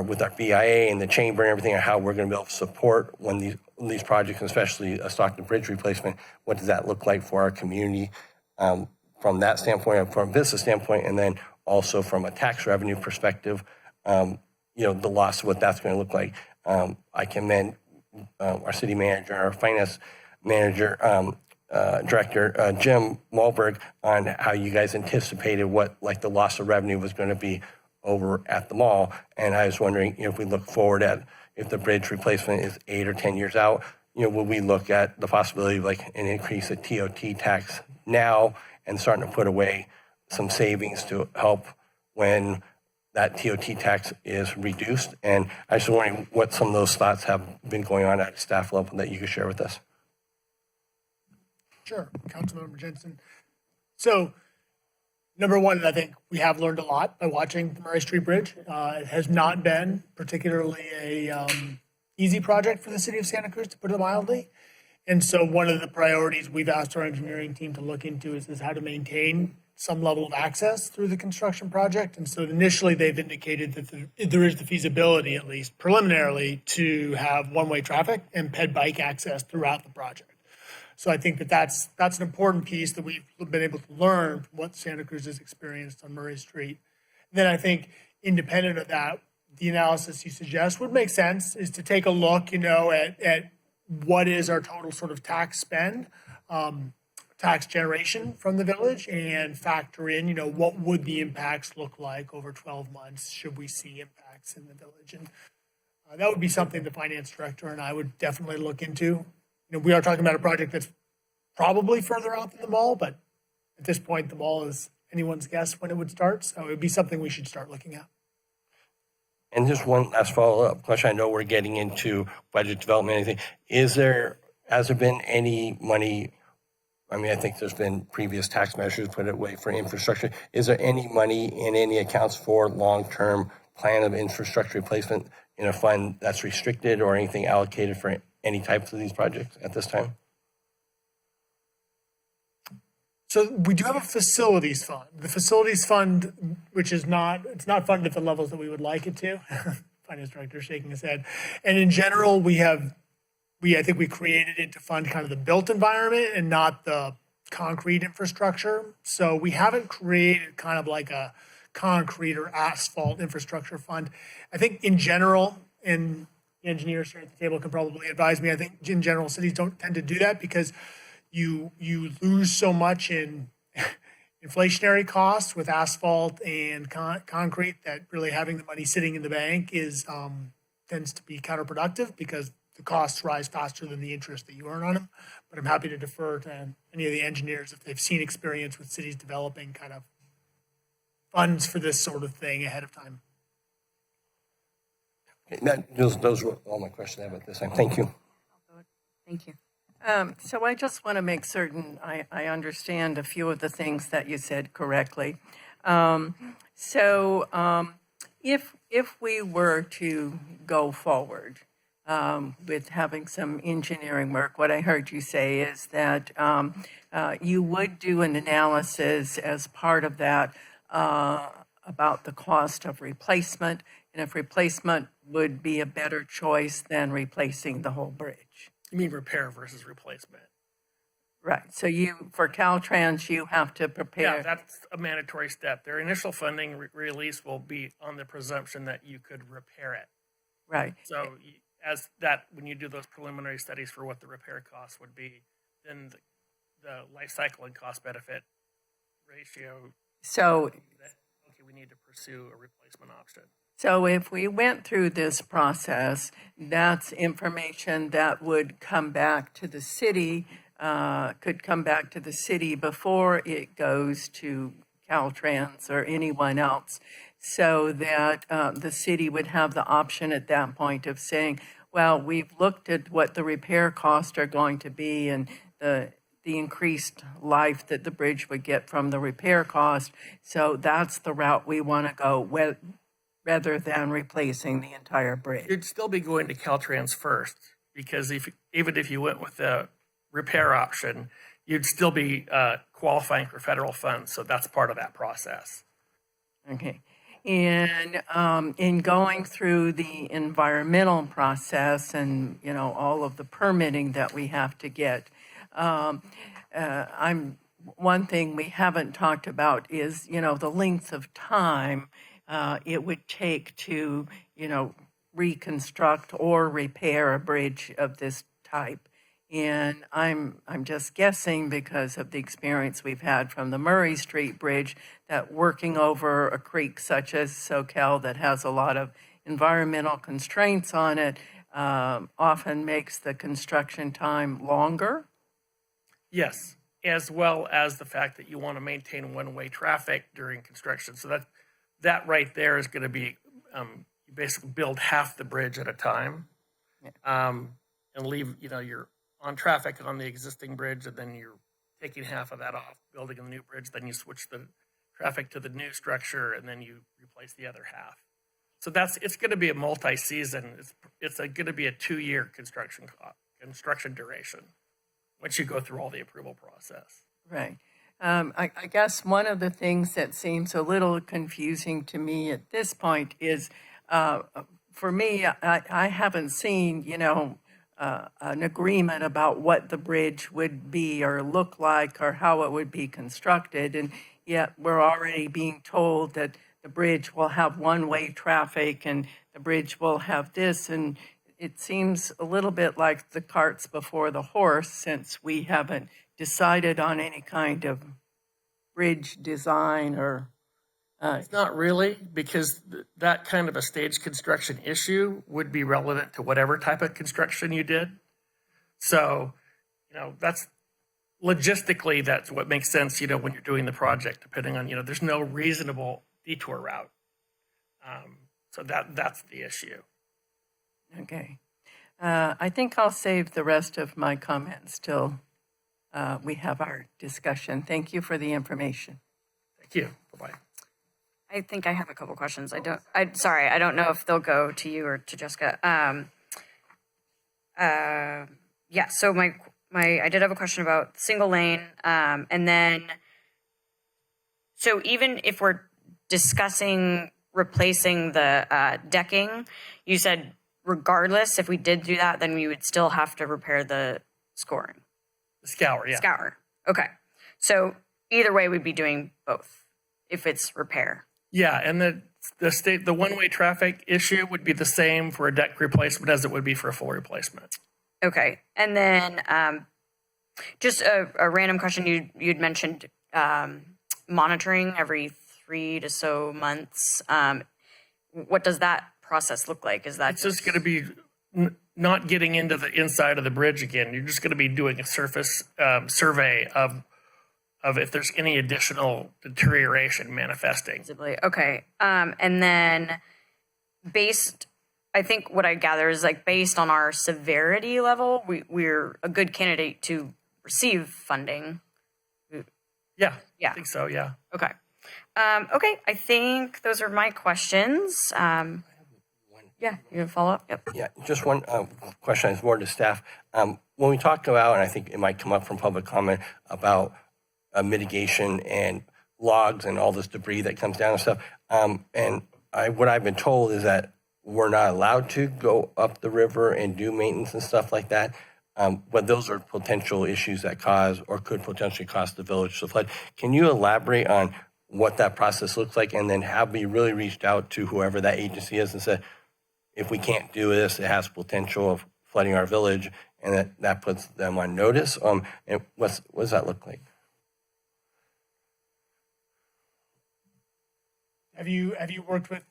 S13: with our BIA and the chamber and everything, and how we're going to be able to support when these projects, especially a Stockton Bridge replacement, what does that look like for our community from that standpoint, from a business standpoint, and then also from a tax revenue perspective, the loss of what that's going to look like. I commend our city manager, our finance manager, director, Jim Malberg, on how you guys anticipated what like the loss of revenue was going to be over at the mall. And I was wondering, if we look forward at if the bridge replacement is 8 or 10 years out, will we look at the possibility of like an increase of TOT tax now and starting to put away some savings to help when that TOT tax is reduced? And I was wondering what some of those thoughts have been going on at staff level that you could share with us.
S8: Sure, Councilmember Jensen. So, number one, I think we have learned a lot by watching the Murray Street Bridge. It has not been particularly a easy project for the city of Santa Cruz, to put it mildly. And so one of the priorities we've asked our engineering team to look into is how to maintain some level of access through the construction project. And so initially they've indicated that there is the feasibility, at least preliminarily, to have one-way traffic and ped bike access throughout the project. So I think that's an important piece that we've been able to learn from what Santa Cruz has experienced on Murray Street. Then I think independent of that, the analysis you suggest would make sense, is to take a look, at what is our total sort of tax spend, tax generation from the village, and factor in, what would the impacts look like over 12 months should we see impacts in the village. And that would be something the finance director and I would definitely look into. We are talking about a project that's probably further out than the mall, but at this point, the mall is anyone's guess when it would start. So it would be something we should start looking at.
S13: And just one last follow-up question. I know we're getting into budget development. Has there been any money? I think there's been previous tax measures put away for infrastructure. Is there any money in any accounts for long-term plan of infrastructure replacement in a fund that's restricted, or anything allocated for any types of these projects at this time?
S8: So we do have a facilities fund. The facilities fund, which is not, it's not funded at the levels that we would like it to. Finance director shaking his head. And in general, I think we created it to fund kind of the built environment and not the concrete infrastructure. So we haven't created kind of like a concrete or asphalt infrastructure fund. I think in general, and the engineers here at the table can probably advise me, I think in general, cities don't tend to do that because you lose so much in inflationary costs with asphalt and concrete that really having the money sitting in the bank is tends to be counterproductive because the costs rise faster than the interest that you earn on them. But I'm happy to defer to any of the engineers if they've seen experience with cities developing kind of funds for this sort of thing ahead of time.
S13: Okay, those were all my questions I have at this time. Thank you.
S11: Thank you.
S12: So I just want to make certain I understand a few of the things that you said correctly. If we were to go forward with having some engineering work, what I heard you say is that you would do an analysis as part of that about the cost of replacement, and if replacement would be a better choice than replacing the whole bridge.
S16: You mean repair versus replacement?
S12: Right. So for Caltrans, you have to prepare.
S16: Yeah, that's a mandatory step. Their initial funding release will be on the presumption that you could repair it.
S12: Right.
S16: So when you do those preliminary studies for what the repair costs would be, then the life cycle and cost benefit ratio.
S12: So
S16: okay, we need to pursue a replacement option.
S12: So if we went through this process, that's information that would come back to the city, could come back to the city before it goes to Caltrans or anyone else, so that the city would have the option at that point of saying, well, we've looked at what the repair costs are going to be and the increased life that the bridge would get from the repair cost. So that's the route we want to go rather than replacing the entire bridge.
S16: You'd still be going to Caltrans first, because even if you went with the repair option, you'd still be qualifying for federal funds. So that's part of that process.
S12: Okay. And in going through the environmental process and, all of the permitting that we have to get, one thing we haven't talked about is, the length of time it would take to, reconstruct or repair a bridge of this type. And I'm just guessing because of the experience we've had from the Murray Street Bridge that working over a creek such as Soquel that has a lot of environmental constraints on it often makes the construction time longer.
S16: Yes, as well as the fact that you want to maintain one-way traffic during construction. So that right there is going to be, you basically build half the bridge at a time, and leave, you're on traffic on the existing bridge, and then you're taking half of that off, building a new bridge, then you switch the traffic to the new structure, and then you replace the other half. So it's going to be a multi-season. It's going to be a 2-year construction duration once you go through all the approval process.
S12: Right. I guess one of the things that seems a little confusing to me at this point is, for me, I haven't seen, an agreement about what the bridge would be or look like or how it would be constructed. And yet we're already being told that the bridge will have one-way traffic and the bridge will have this. And it seems a little bit like the cart's before the horse, since we haven't decided on any kind of bridge design or...
S16: It's not really, because that kind of a stage construction issue would be relevant to whatever type of construction you did. So, that's logistically, that's what makes sense, when you're doing the project, depending on, there's no reasonable detour route. So that's the issue.
S12: Okay. I think I'll save the rest of my comments till we have our discussion. Thank you for the information.
S16: Thank you. Bye-bye.
S1: I think I have a couple questions. I don't know if they'll go to you or to Jessica. So I did have a question about single lane, and then, so even if we're discussing replacing the decking, you said regardless, if we did do that, then we would still have to repair the scoring.
S16: The scour, yeah.
S1: Scour. Okay. So either way, we'd be doing both if it's repair.
S16: Yeah, and the one-way traffic issue would be the same for a deck replacement as it would be for a full replacement.
S1: Okay. And then just a random question. You'd mentioned monitoring every 3 to so months. What does that process look like? Is that
S16: It's just going to be not getting into the inside of the bridge again. You're just going to be doing a surface survey of if there's any additional deterioration manifesting.
S1: Okay. And then I think what I gather is like based on our severity level, we're a good candidate to receive funding.
S16: Yeah.
S1: Yeah.
S16: I think so, yeah.
S1: Okay. Okay. I think those are my questions. Yeah, you have a follow up? Yep.
S13: Yeah, just one question is more to staff. When we talk about, and I think it might come up from public comment, about mitigation and logs and all this debris that comes down and stuff, what I've been told is that we're not allowed to go up the river and do maintenance and stuff like that. But those are potential issues that cause or could potentially cost the village to flood. Can you elaborate on what that process looks like, and then have we really reached out to whoever that agency is and said, if we can't do this, it has potential of flooding our village, and that puts them on notice? And what does that look like?
S8: Have you worked with?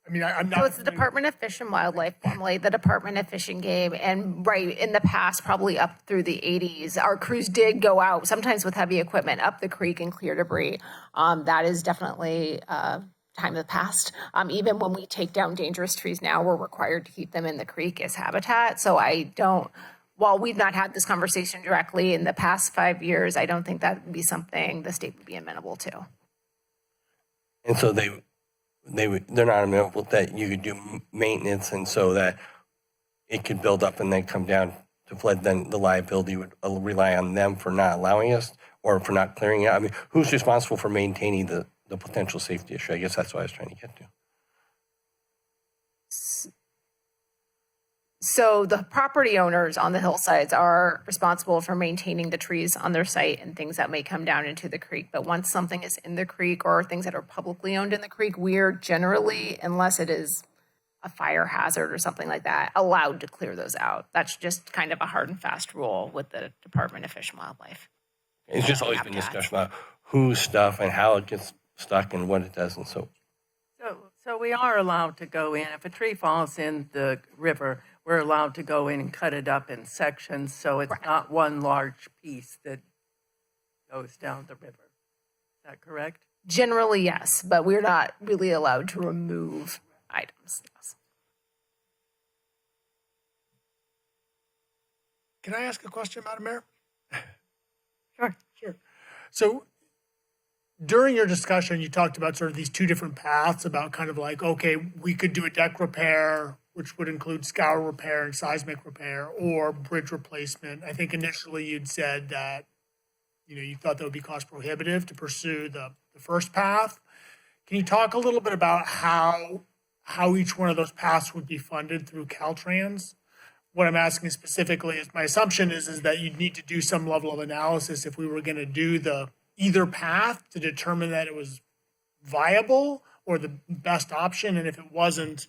S8: I mean, I'm not.
S14: So it's the Department of Fish and Wildlife, formerly the Department of Fish and Game, and right in the past, probably up through the 80s, our crews did go out, sometimes with heavy equipment, up the creek and clear debris. That is definitely time of the past. Even when we take down dangerous trees now, we're required to keep them in the creek as habitat. So while we've not had this conversation directly in the past 5 years, I don't think that would be something the state would be amenable to.
S13: And so they're not amenable that you could do maintenance, and so that it could build up and then come down to flood, then the liability would rely on them for not allowing us or for not clearing it. I mean, who's responsible for maintaining the potential safety issue? I guess that's what I was trying to get to.
S14: So the property owners on the hillsides are responsible for maintaining the trees on their site and things that may come down into the creek. But once something is in the creek or things that are publicly owned in the creek, we're generally, unless it is a fire hazard or something like that, allowed to clear those out. That's just kind of a hard and fast rule with the Department of Fish and Wildlife.
S13: It's just always been discussion about whose stuff and how it gets stuck and what it does, and so.
S12: So we are allowed to go in. If a tree falls in the river, we're allowed to go in and cut it up in sections, so it's not one large piece that goes down the river. Is that correct?
S14: Generally, yes, but we're not really allowed to remove items. Yes.
S8: Can I ask a question, Madam Mayor?
S1: Sure.
S8: So during your discussion, you talked about sort of these two different paths about kind of like, okay, we could do a deck repair, which would include scour repair and seismic repair, or bridge replacement. I think initially you'd said that, you thought that would be cost prohibitive to pursue the first path. Can you talk a little bit about how each one of those paths would be funded through Caltrans? What I'm asking specifically is, my assumption is that you'd need to do some level of analysis if we were going to do either path to determine that it was viable or the best option. And if it wasn't,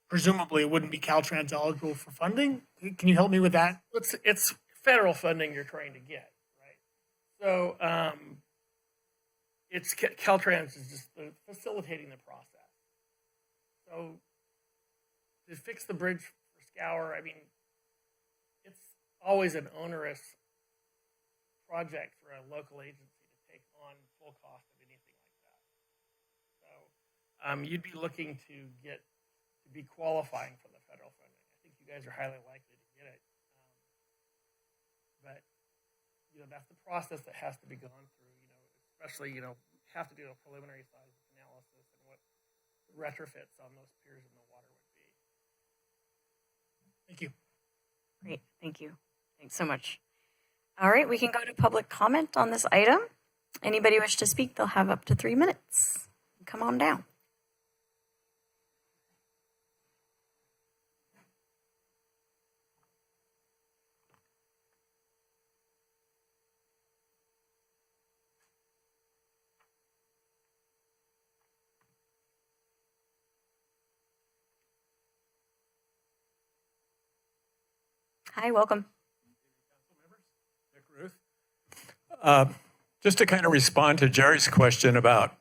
S8: presumably it wouldn't be Caltrans eligible for funding. Can you help me with that?
S16: It's federal funding you're trying to get, right? So it's Caltrans is just facilitating the process. So to fix the bridge for scour, I mean, it's always an onerous project for a local agency to take on full cost of anything like that. So you'd be looking to be qualifying for the federal funding. I think you guys are highly likely to get it. But that's the process that has to be gone through, especially, have to do a preliminary size analysis and what the retrofits on those piers in the water would be.
S8: Thank you.
S1: Great. Thank you. Thanks so much. All right, we can go to public comment on this item. Anybody wish to speak, they'll have up to 3 minutes. Come on down. Hi, welcome.
S17: Just to kind of respond to Jerry's question about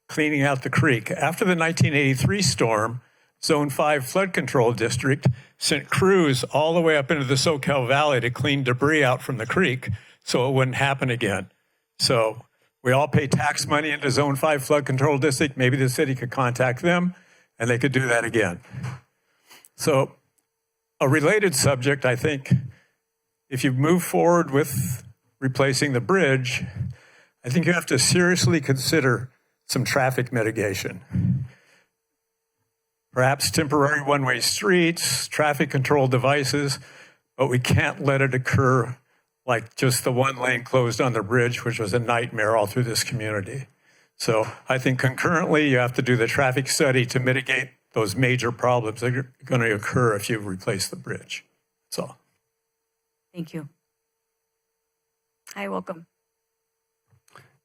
S17: cleaning out the creek. After the 1983 storm, Zone 5 Flood Control District sent crews all the way up into the SoCal Valley to clean debris out from the creek so it wouldn't happen again. So we all pay tax money into Zone 5 Flood Control District. Maybe the city could contact them and they could do that again. So a related subject, I think, if you move forward with replacing the bridge, I think you have to seriously consider some traffic mitigation. Perhaps temporary one-way streets, traffic control devices, but we can't let it occur like just the one lane closed on the bridge, which was a nightmare all through this community. So I think concurrently you have to do the traffic study to mitigate those major problems that are going to occur if you replace the bridge. That's all.
S1: Thank you. Hi, welcome.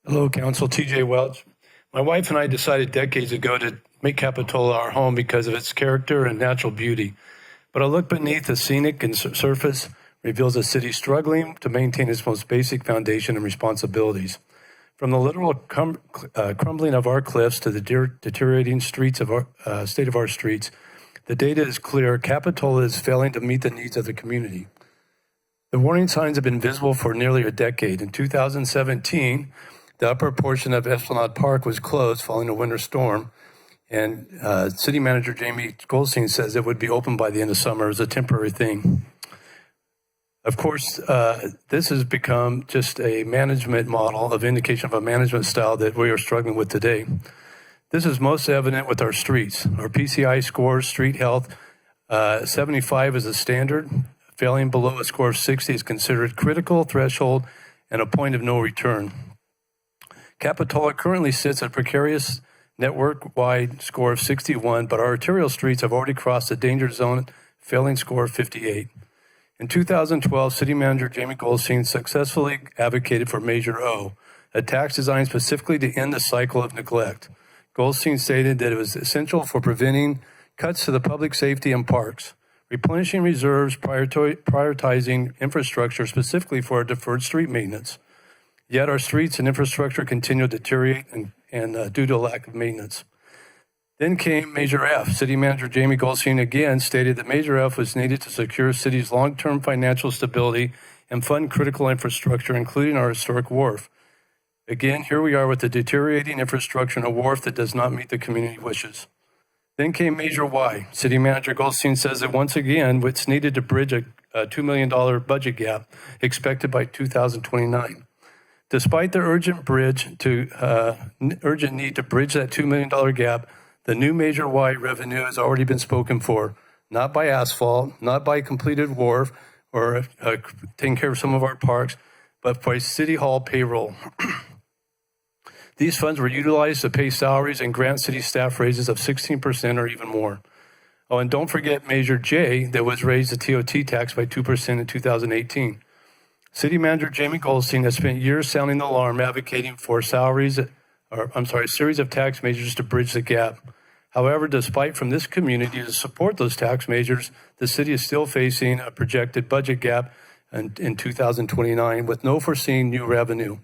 S18: Hello, Council. TJ Welch. My wife and I decided decades ago to make Capitola our home because of its character and natural beauty. But a look beneath the scenic and surface reveals a city struggling to maintain its most basic foundation and responsibilities. From the literal crumbling of our cliffs to the deteriorating streets of our state of our streets, the data is clear. Capitola is failing to meet the needs of the community. The warning signs have been visible for nearly a decade. In 2017, the upper portion of Esplanade Park was closed following a winter storm, and City Manager Jamie Goldstein says it would be open by the end of summer as a temporary thing. Of course, this has become just a management model of indication of a management style that we are struggling with today. This is most evident with our streets. Our PCI scores, street health, 75 is a standard. Failing below a score of 60 is considered critical threshold and a point of no return. Capitola currently sits at a precarious network-wide score of 61, but our arterial streets have already crossed the danger zone, failing score of 58. In 2012, City Manager Jamie Goldstein successfully advocated for Measure O, a tax designed specifically to end the cycle of neglect. Goldstein stated that it was essential for preventing cuts to the public safety and parks, replenishing reserves, prioritizing infrastructure specifically for deferred street maintenance. Yet our streets and infrastructure continue to deteriorate and due to a lack of maintenance. Then came Measure F. City Manager Jamie Goldstein again stated that Measure F was needed to secure city's long-term financial stability and fund critical infrastructure, including our historic wharf. Again, here we are with the deteriorating infrastructure and a wharf that does not meet the community wishes. Then came Measure Y. City Manager Goldstein says that once again, what's needed to bridge a $2 million budget gap expected by 2029. Despite the urgent need to bridge that $2 million gap, the new Measure Y revenue has already been spoken for, not by asphalt, not by completed wharf, or taking care of some of our parks, but by City Hall payroll. These funds were utilized to pay salaries and grant city staff raises of 16% or even more. Oh, and don't forget Measure J that was raised the TOT tax by 2% in 2018. City Manager Jamie Goldstein has spent years sounding the alarm, advocating for a series of tax measures to bridge the gap. However, despite from this community to support those tax measures, the city is still facing a projected budget gap in 2029 with no foreseen new revenue.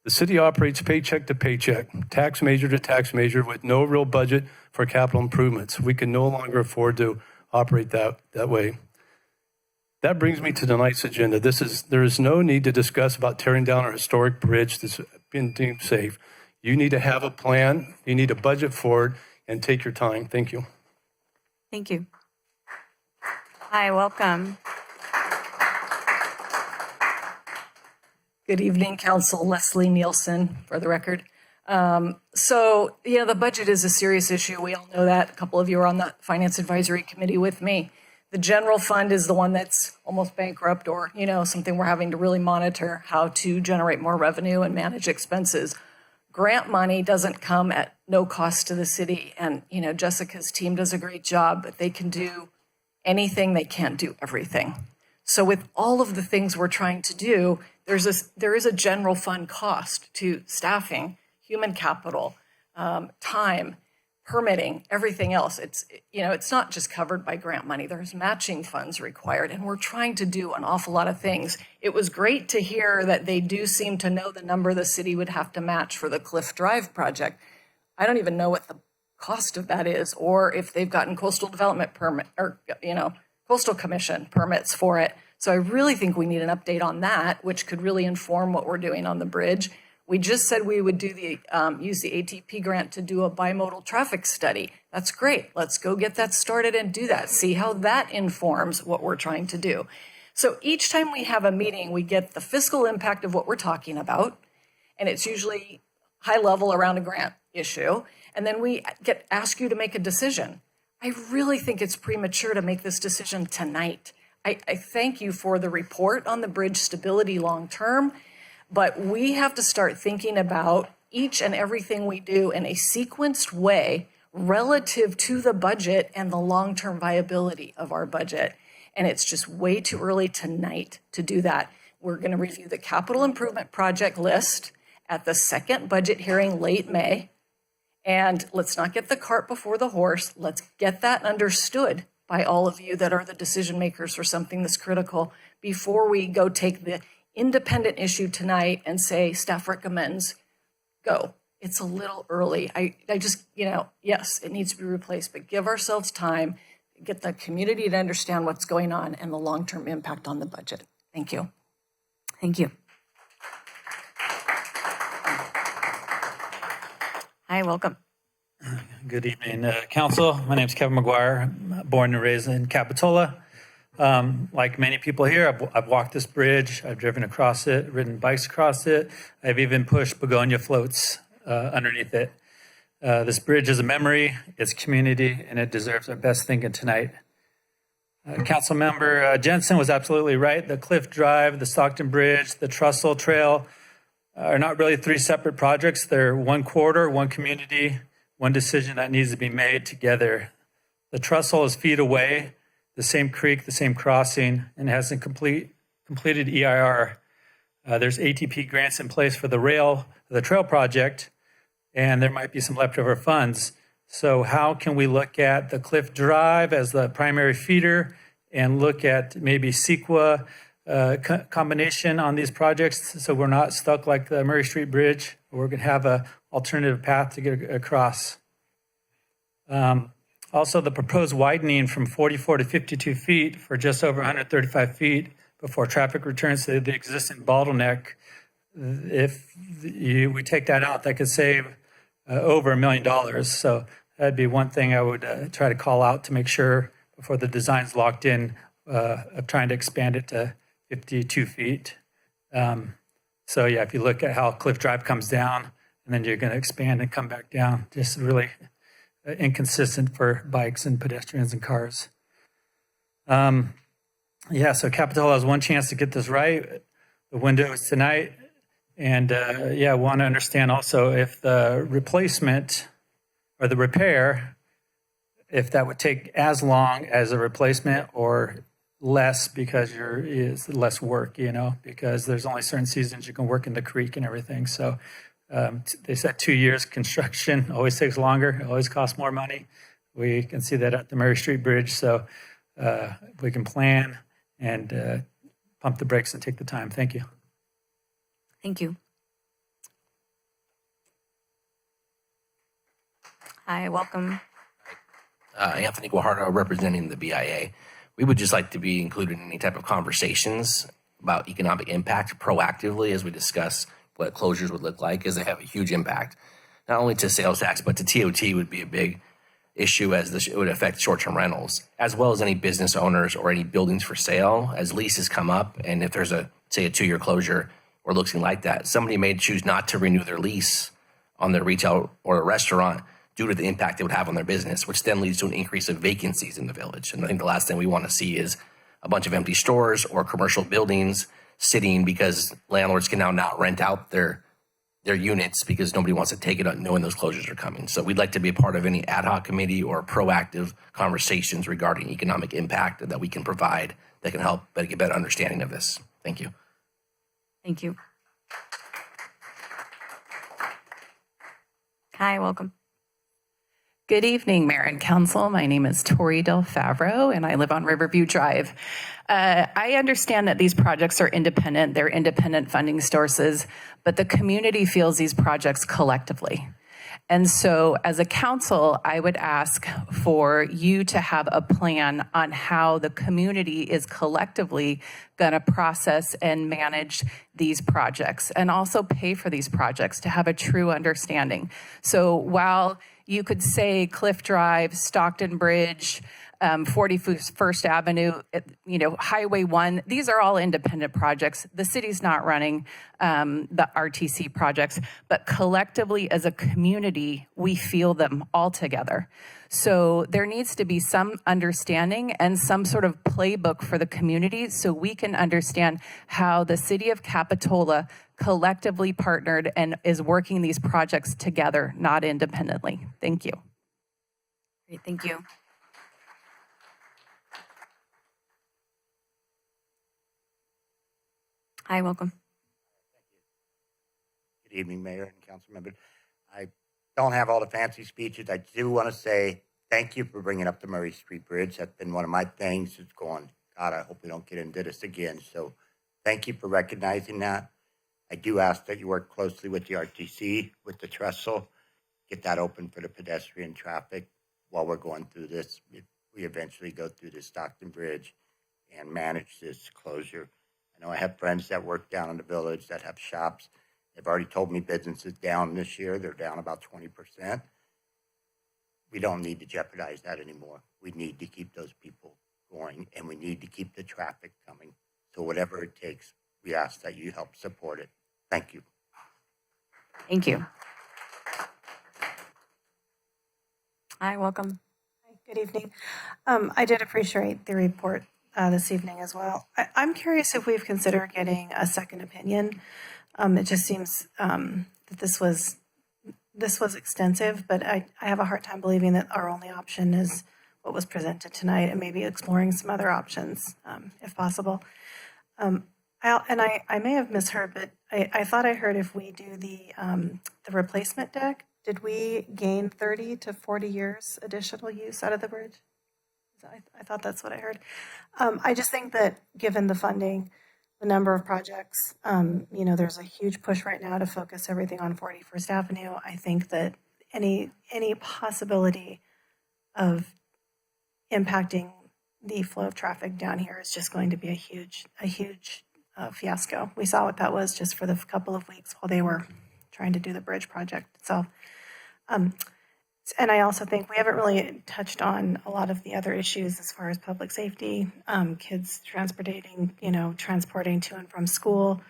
S18: The city operates paycheck to paycheck, tax measure to tax measure with no real budget for capital improvements. We can no longer afford to operate that way. That brings me to tonight's agenda. There is no need to discuss about tearing down our historic bridge that's been deemed safe. You need to have a plan, you need a budget for it, and take your time. Thank you.
S1: Thank you. Hi, welcome.
S19: Good evening, Council. Leslie Nielsen, for the record. The budget is a serious issue. We all know that. A couple of you are on the Finance Advisory Committee with me. The general fund is the one that's almost bankrupt or, something we're having to really monitor how to generate more revenue and manage expenses. Grant money doesn't come at no cost to the city. And, Jessica's team does a great job, but they can do anything. They can't do everything. So with all of the things we're trying to do, there is a general fund cost to staffing, human capital, time, permitting, everything else. It's not just covered by grant money. There's matching funds required, and we're trying to do an awful lot of things. It was great to hear that they do seem to know the number the city would have to match for the Cliff Drive project. I don't even know what the cost of that is, or if they've gotten coastal development permit or, coastal commission permits for it. So I really think we need an update on that, which could really inform what we're doing on the bridge. We just said we would do use the ATP grant to do a bimodal traffic study. That's great. Let's go get that started and do that. See how that informs what we're trying to do. So each time we have a meeting, we get the fiscal impact of what we're talking about, and it's usually high level around a grant issue. And then we ask you to make a decision. I really think it's premature to make this decision tonight. I thank you for the report on the bridge stability long term, but we have to start thinking about each and everything we do in a sequenced way relative to the budget and the long-term viability of our budget. And it's just way too early tonight to do that. We're going to review the capital improvement project list at the second budget hearing late May. And let's not get the cart before the horse. Let's get that understood by all of you that are the decision makers for something that's critical before we go take the independent issue tonight and say staff recommends go. It's a little early. I just, yes, it needs to be replaced, but give ourselves time, get the community to understand what's going on and the long-term impact on the budget. Thank you.
S1: Thank you. Hi, welcome.
S20: Good evening, Council. My name is Kevin McGuire, born and raised in Capitola. Like many people here, I've walked this bridge, I've driven across it, ridden bikes across it. I've even pushed begonia floats underneath it. This bridge is a memory, it's community, and it deserves our best thinking tonight. Councilmember Jensen was absolutely right. The Cliff Drive, the Stockton Bridge, the Trussell Trail are not really three separate projects. They're one corridor, one community, one decision that needs to be made together. The Trussell is feet away, the same creek, the same crossing, and has a completed EIR. There's ATP grants in place for the trail project, and there might be some leftover funds. So how can we look at the Cliff Drive as the primary feeder and look at maybe CEQA combination on these projects so we're not stuck like the Murray Street Bridge? We're going to have an alternative path to get across. Also, the proposed widening from 44 to 52 feet for just over 135 feet before traffic returns to the existing bottleneck. If we take that out, that could save over $1 million. So that'd be one thing I would try to call out to make sure before the design's locked in of trying to expand it to 52 feet. So yeah, if you look at how Cliff Drive comes down and then you're going to expand and come back down, just really inconsistent for bikes and pedestrians and cars. Yeah, so Capitola has one chance to get this right. The window is tonight. And yeah, I want to understand also if the replacement or the repair, if that would take as long as a replacement or less because it's less work, because there's only certain seasons you can work in the creek and everything. So they said 2 years. Construction always takes longer, it always costs more money. We can see that at the Murray Street Bridge. So we can plan and pump the brakes and take the time. Thank you.
S1: Thank you. Hi, welcome.
S21: Anthony Guajardo representing the BIA. We would just like to be included in any type of conversations about economic impact proactively as we discuss what closures would look like, as they have a huge impact, not only to sales tax, but to TOT would be a big issue as it would affect short-term rentals, as well as any business owners or any buildings for sale as leases come up. And if there's say a 2-year closure or looking like that, somebody may choose not to renew their lease on their retail or a restaurant due to the impact it would have on their business, which then leads to an increase of vacancies in the village. And I think the last thing we want to see is a bunch of empty stores or commercial buildings sitting because landlords can now not rent out their units because nobody wants to take it up knowing those closures are coming. So we'd like to be a part of any ad hoc committee or proactive conversations regarding economic impact that we can provide that can help get a better understanding of this. Thank you.
S1: Thank you. Hi, welcome.
S5: Good evening, Mayor and Council. My name is Tori Del Favro, and I live on Riverview Drive. I understand that these projects are independent. They're independent funding sources, but the community feels these projects collectively. And so as a council, I would ask for you to have a plan on how the community is collectively going to process and manage these projects and also pay for these projects to have a true understanding. So while you could say Cliff Drive, Stockton Bridge, 41st Avenue, Highway 1, these are all independent projects. The city's not running the RTC projects, but collectively as a community, we feel them all together. So there needs to be some understanding and some sort of playbook for the community so we can understand how the city of Capitola collectively partnered and is working these projects together, not independently. Thank you.
S1: Great, thank you. Hi, welcome.
S22: Good evening, Mayor and council members. I don't have all the fancy speeches. I do want to say thank you for bringing up the Murray Street Bridge. That's been one of my things. It's going, God, I hope we don't get into this again. So thank you for recognizing that. I do ask that you work closely with the RTC, with the trestle, get that open for the pedestrian traffic while we're going through this. If we eventually go through the Stockton Bridge and manage this closure. I know I have friends that work down in the village that have shops. They've already told me business is down this year. They're down about 20%. We don't need to jeopardize that anymore. We need to keep those people going, and we need to keep the traffic coming. So whatever it takes, we ask that you help support it. Thank you.
S1: Thank you. Hi, welcome.
S23: Good evening. I did appreciate the report this evening as well. I'm curious if we've considered getting a second opinion. It just seems that this was extensive, but I have a hard time believing that our only option is what was presented tonight, and maybe exploring some other options if possible. I may have misheard, but I thought I heard if we do the replacement deck, did we gain 30 to 40 years additional use out of the bridge? I thought that's what I heard. I just think that given the funding, the number of projects, there's a huge push right now to focus everything on 41st Avenue. I think that any possibility of impacting the flow of traffic down here is just going to be a huge fiasco. We saw what that was just for the couple of weeks while they were trying to do the bridge project itself. And I also think we haven't really touched on a lot of the other issues as far as public safety, kids transporting to and from school,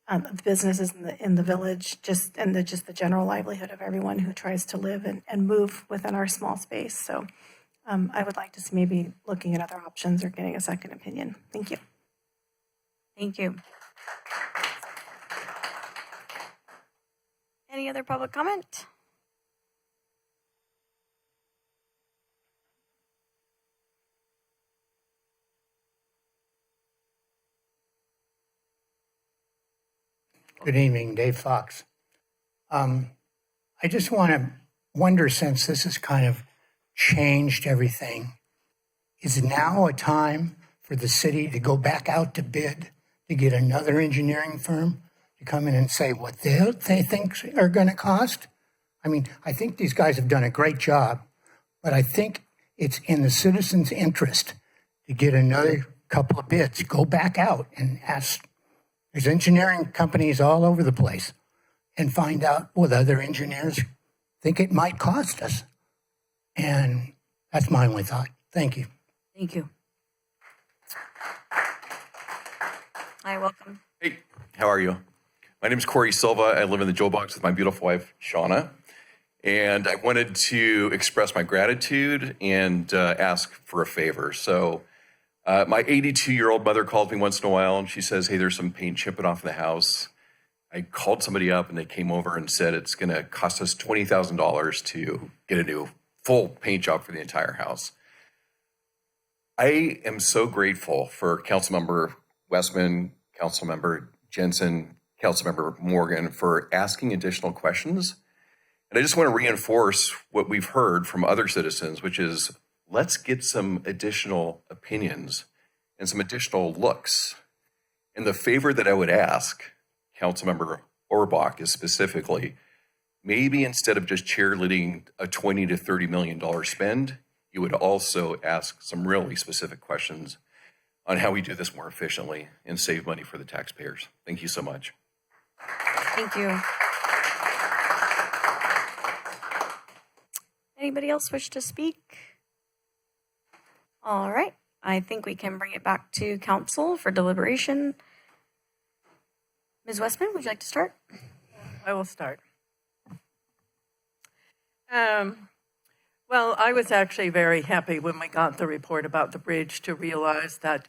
S23: the businesses in the village, just the general livelihood of everyone who tries to live and move within our small space. So I would like to see maybe looking at other options or getting a second opinion. Thank you.
S1: Thank you. Any other public comment?
S4: Good evening, Dave Fox. I just want to wonder, since this has kind of changed everything, is now a time for the city to go back out to bid to get another engineering firm to come in and say what they think are going to cost? I mean, I think these guys have done a great job, but I think it's in the citizens' interest to get another couple of bids. Go back out and ask. There's engineering companies all over the place, and find out what other engineers think it might cost us. And that's my only thought. Thank you.
S1: Thank you. Hi, welcome.
S24: Hey, how are you? My name is Corey Silva. I live in the Joe Box with my beautiful wife, Shauna.
S2: And I wanted to express my gratitude and ask for a favor. So my 82-year-old mother calls me once in a while and she says, hey, there's some paint chipping off the house. I called somebody up and they came over and said it's going to cost us $20,000 to get a new full paint job for the entire house. I am so grateful for Councilmember Westman, Councilmember Jensen, Councilmember Morgan for asking additional questions. And I just want to reinforce what we've heard from other citizens, which is let's get some additional opinions and some additional looks. And the favor that I would ask Councilmember Orbach is specifically, maybe instead of just cheerleading a $20 to $30 million spend, you would also ask some really specific questions on how we do this more efficiently and save money for the taxpayers. Thank you so much.
S1: Thank you. Anybody else wish to speak? All right. I think we can bring it back to council for deliberation. Ms. Westman, would you like to start?
S12: I will start. Well, I was actually very happy when we got the report about the bridge to realize that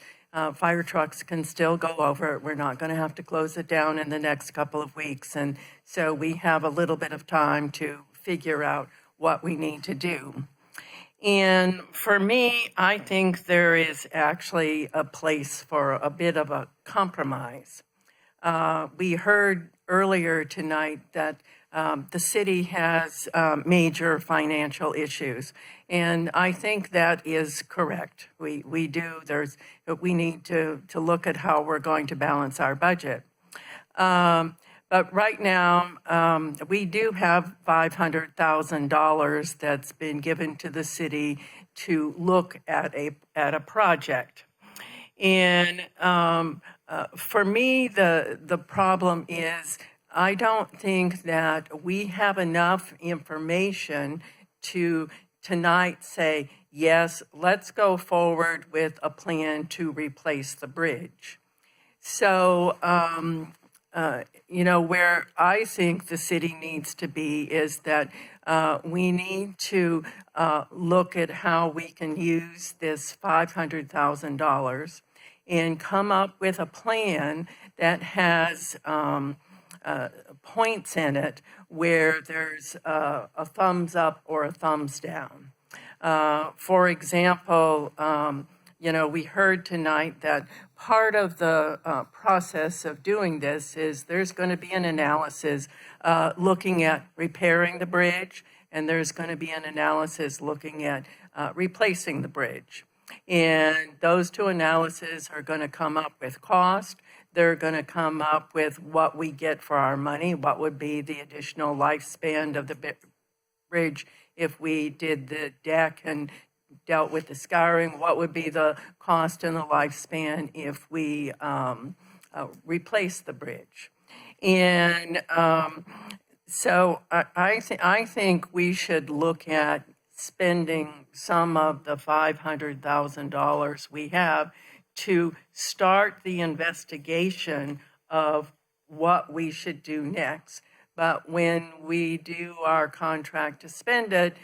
S12: fire trucks can still go over it. We're not going to have to close it down in the next couple of weeks. And so we have a little bit of time to figure out what we need to do. And for me, I think there is actually a place for a bit of a compromise. We heard earlier tonight that the city has major financial issues, and I think that is correct. We do. We need to look at how we're going to balance our budget. But right now, we do have $500,000 that's been given to the city to look at a project. And for me, the problem is I don't think that we have enough information to tonight say, yes, let's go forward with a plan to replace the bridge. So, where I think the city needs to be is that we need to look at how we can use this $500,000 and come up with a plan that has points in it where there's a thumbs up or a thumbs down. For example, we heard tonight that part of the process of doing this is there's going to be an analysis looking at repairing the bridge, and there's going to be an analysis looking at replacing the bridge. And those two analyses are going to come up with cost. They're going to come up with what we get for our money, what would be the additional lifespan of the bridge if we did the deck and dealt with the scouring, what would be the cost and the lifespan if we replace the bridge. And so I think we should look at spending some of the $500,000 we have to start the investigation of what we should do next. But when we do our contract to spend it,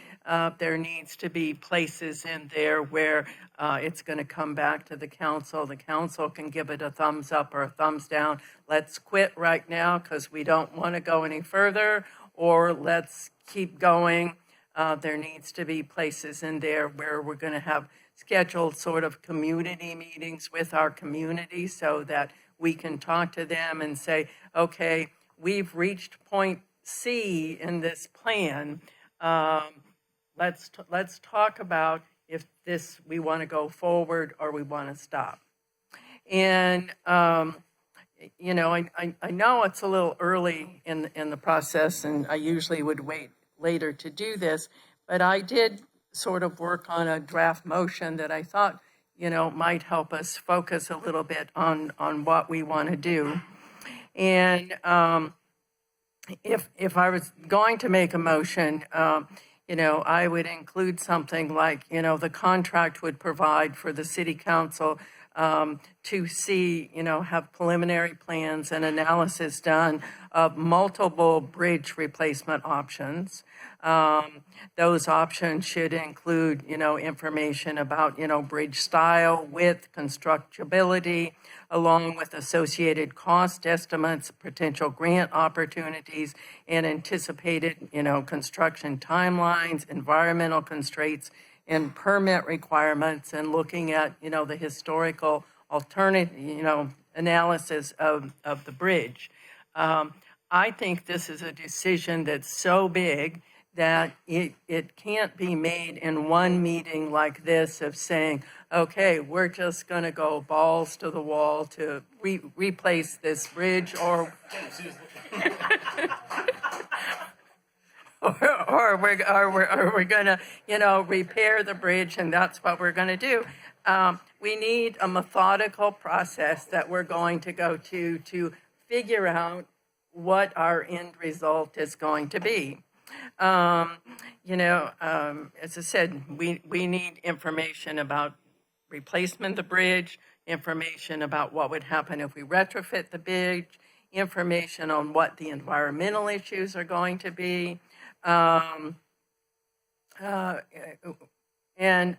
S12: there needs to be places in there where it's going to come back to the council. The council can give it a thumbs up or a thumbs down. Let's quit right now because we don't want to go any further, or let's keep going. There needs to be places in there where we're going to have scheduled sort of community meetings with our community so that we can talk to them and say, okay, we've reached point C in this plan. Let's talk about if we want to go forward or we want to stop. And I know it's a little early in the process, and I usually would wait later to do this, but I did sort of work on a draft motion that I thought might help us focus a little bit on what we want to do. And if I was going to make a motion, I would include something like, the contract would provide for the city council to see, have preliminary plans and analysis done of multiple bridge replacement options. Those options should include, information about, bridge style, width, constructability, along with associated cost estimates, potential grant opportunities, and anticipated, construction timelines, environmental constraints, and permit requirements, and looking at, the historical alternative, analysis of the bridge. I think this is a decision that's so big that it can't be made in one meeting like this of saying, okay, we're just going to go balls to the wall to replace this bridge, or or we're going to, repair the bridge, and that's what we're going to do. We need a methodical process that we're going to go to figure out what our end result is going to be. As I said, we need information about replacement of the bridge, information about what would happen if we retrofit the bridge, information on what the environmental issues are going to be. And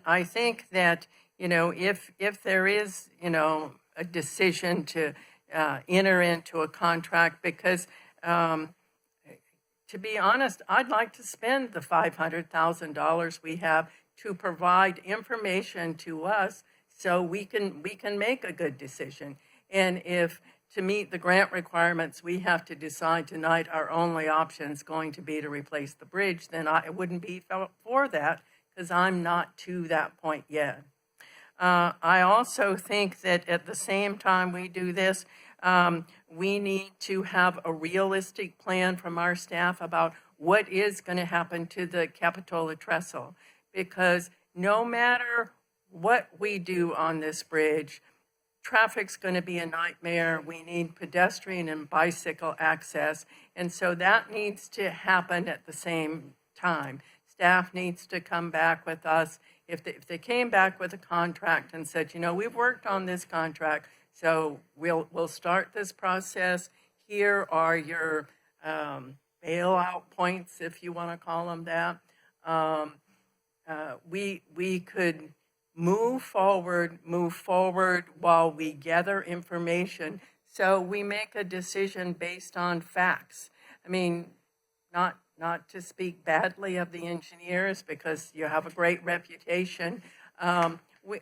S12: I think that, if there is, a decision to enter into a contract, because to be honest, I'd like to spend the $500,000 we have to provide information to us so we can make a good decision. And if to meet the grant requirements, we have to decide tonight our only option is going to be to replace the bridge, then I wouldn't be for that, because I'm not to that point yet. I also think that at the same time we do this, we need to have a realistic plan from our staff about what is going to happen to the Capitola trestle, because no matter what we do on this bridge, traffic's going to be a nightmare. We need pedestrian and bicycle access, and so that needs to happen at the same time. Staff needs to come back with us. If they came back with a contract and said, we've worked on this contract, so we'll start this process. Here are your bailout points, if you want to call them that. We could move forward while we gather information, so we make a decision based on facts. I mean, not to speak badly of the engineers, because you have a great reputation.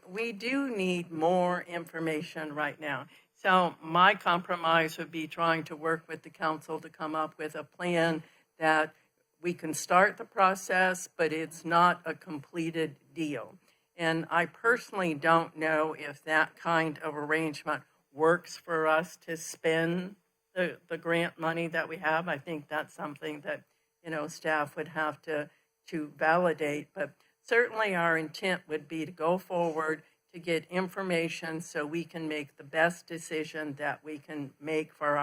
S12: We do need more information right now. So my compromise would be trying to work with the council to come up with a plan that we can start the process, but it's not a completed deal. And I personally don't know if that kind of arrangement works for us to spend the grant money that we have. I think that's something that, staff would have to validate. But certainly our intent would be to go forward to get information so we can make the best decision that we can make for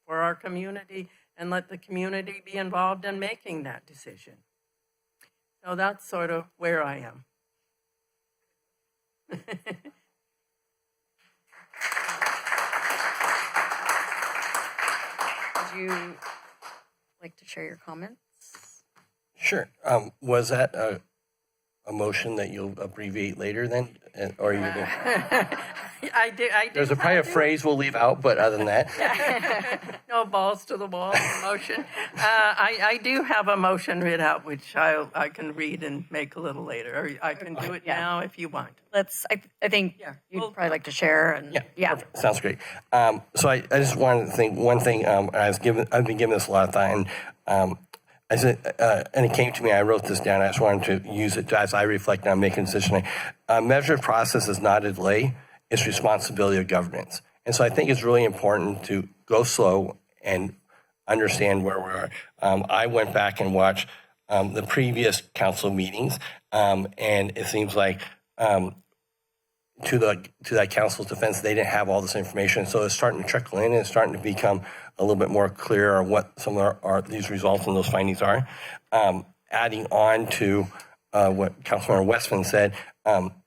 S12: our community, and let the community be involved in making that decision. So that's sort of where I am.
S1: Would you like to share your comments?
S13: Sure. Was that a motion that you'll abbreviate later then? Or are you going
S12: I do.
S13: There's probably a phrase we'll leave out, but other than that.
S12: No balls to the wall motion. I do have a motion read out, which I can read and make a little later. Or I can do it now if you want.
S1: I think you'd probably like to share. And yeah.
S13: Perfect. Sounds great. So I just wanted to think one thing. I've been giving this a lot of thought, and I said, and it came to me. I wrote this down. I just wanted to use it as I reflect on making a decision. Measured process is not a delay. It's responsibility of governance. And so I think it's really important to go slow and understand where we are. I went back and watched the previous council meetings, and it seems like to that council's defense, they didn't have all this information. So it's starting to trickle in, and it's starting to become a little bit more clear on what some of these results and those findings are. Adding on to what Councilmember Westman said,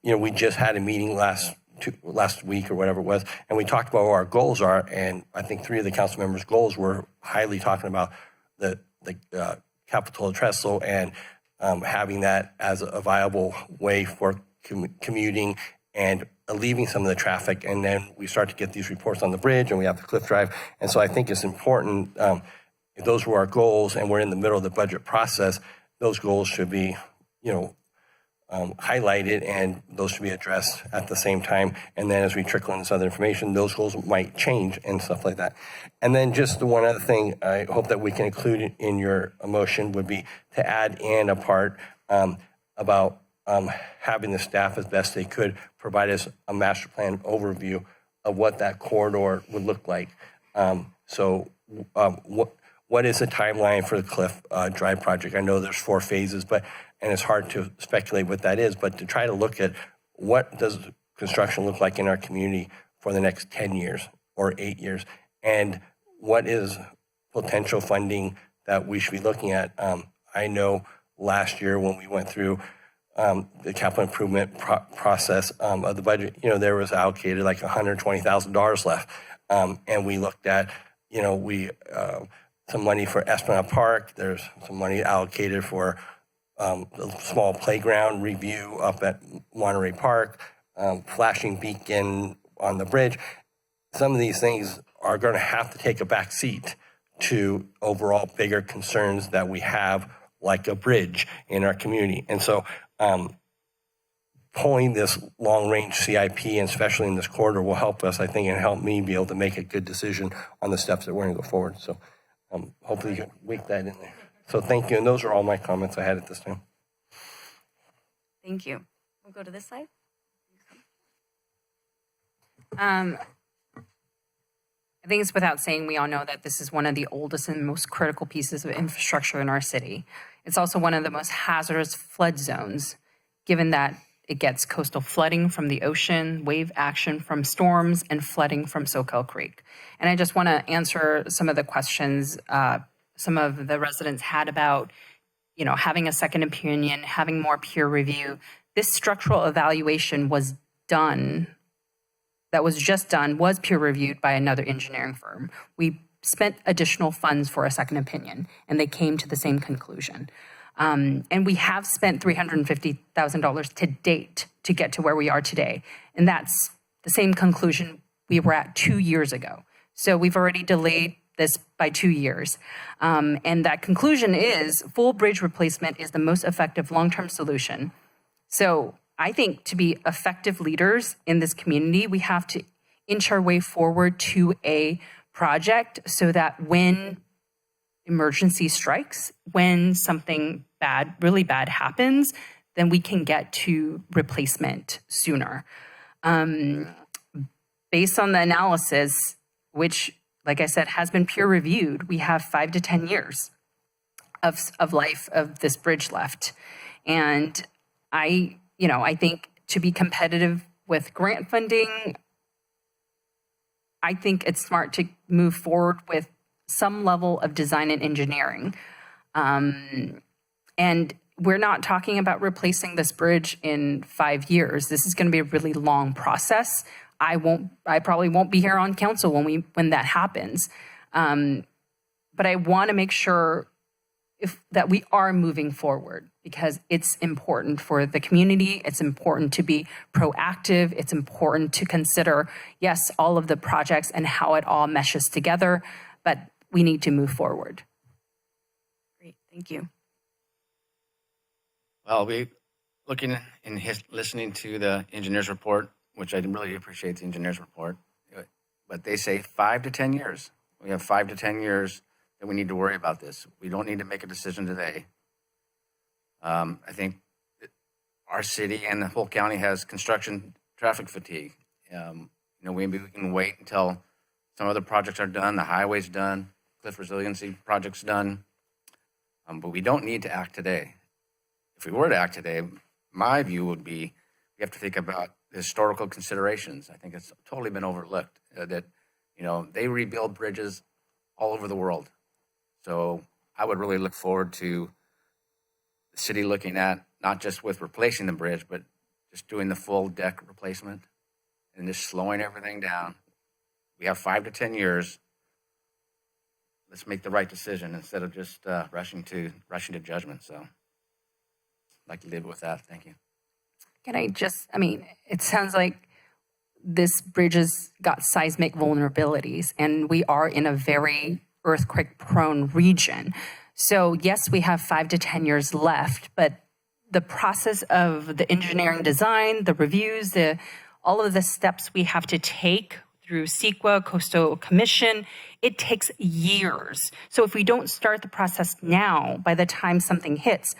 S13: we just had a meeting last last week or whatever it was, and we talked about what our goals are. And I think 3 of the council members' goals were highly talking about the Capitola Trestle and having that as a viable way for commuting and alleviating some of the traffic. And then we start to get these reports on the bridge, and we have the Cliff Drive. And so I think it's important, if those were our goals and we're in the middle of the budget process, those goals should be, highlighted, and those should be addressed at the same time. And then as we trickle in this other information, those goals might change and stuff like that. And then just the one other thing I hope that we can include in your motion would be to add in a part about having the staff as best they could provide us a master plan overview of what that corridor would look like. What is the timeline for the Cliff Drive project? I know there's 4 phases, and it's hard to speculate what that is, but to try to look at what does construction look like in our community for the next 10 years or 8 years, and what is potential funding that we should be looking at. I know last year when we went through the capital improvement process of the budget, there was allocated like $120,000 left. And we looked at, some money for Esplanade Park. There's some money allocated for a small playground review up at Monterey Park, flashing beacon on the bridge. Some of these things are going to have to take a back seat to overall bigger concerns that we have, like a bridge in our community. And so pulling this long-range CIP, and especially in this corridor, will help us, I think, and help me be able to make a good decision on the steps that we're going to go forward. So hopefully you can weave that in there. So thank you. And those are all my comments I had at this time.
S11: Thank you. We'll go to this side. I think it's without saying, we all know that this is one of the oldest and most critical pieces of infrastructure in our city. It's also one of the most hazardous flood zones, given that it gets coastal flooding from the ocean, wave action from storms, and flooding from Soquel Creek. And I just want to answer some of the questions some of the residents had about, having a second opinion, having more peer review. This structural evaluation was just done, was peer reviewed by another engineering firm. We spent additional funds for a second opinion, and they came to the same conclusion. And we have spent $350,000 to date to get to where we are today. And that's the same conclusion we were at 2 years ago. So we've already delayed this by 2 years. And that conclusion is full bridge replacement is the most effective long-term solution. So I think to be effective leaders in this community, we have to inch our way forward to a project so that when emergency strikes, when something bad, really bad happens, then we can get to replacement sooner. Based on the analysis, which, like I said, has been peer reviewed, we have 5 to 10 years of life of this bridge left. And I think to be competitive with grant funding, I think it's smart to move forward with some level of design and engineering. And we're not talking about replacing this bridge in 5 years. This is going to be a really long process. I probably won't be here on council when that happens. But I want to make sure that we are moving forward, because it's important for the community. It's important to be proactive. It's important to consider, yes, all of the projects and how it all meshes together, but we need to move forward.
S1: Great, thank you.
S10: Well, listening to the engineer's report, which I really appreciate the engineer's report, but they say 5 to 10 years. We have 5 to 10 years that we need to worry about this. We don't need to make a decision today. I think our city and the whole county has construction traffic fatigue. Maybe we can wait until some other projects are done, the highway's done, Cliff Resiliency project's done, but we don't need to act today. If we were to act today, my view would be we have to think about historical considerations. I think it's totally been overlooked that they rebuild bridges all over the world. So I would really look forward to the city looking at not just with replacing the bridge, but just doing the full deck replacement and just slowing everything down. We have 5 to 10 years. Let's make the right decision instead of just rushing to judgment. So I'd like to leave it with that. Thank you.
S11: Can I just, I mean, it sounds like this bridge has got seismic vulnerabilities, and we are in a very earthquake-prone region. So yes, we have 5 to 10 years left, but the process of the engineering design, the reviews, all of the steps we have to take through CEQA, Coastal Commission, it takes years. So if we don't start the process now, by the time something hits,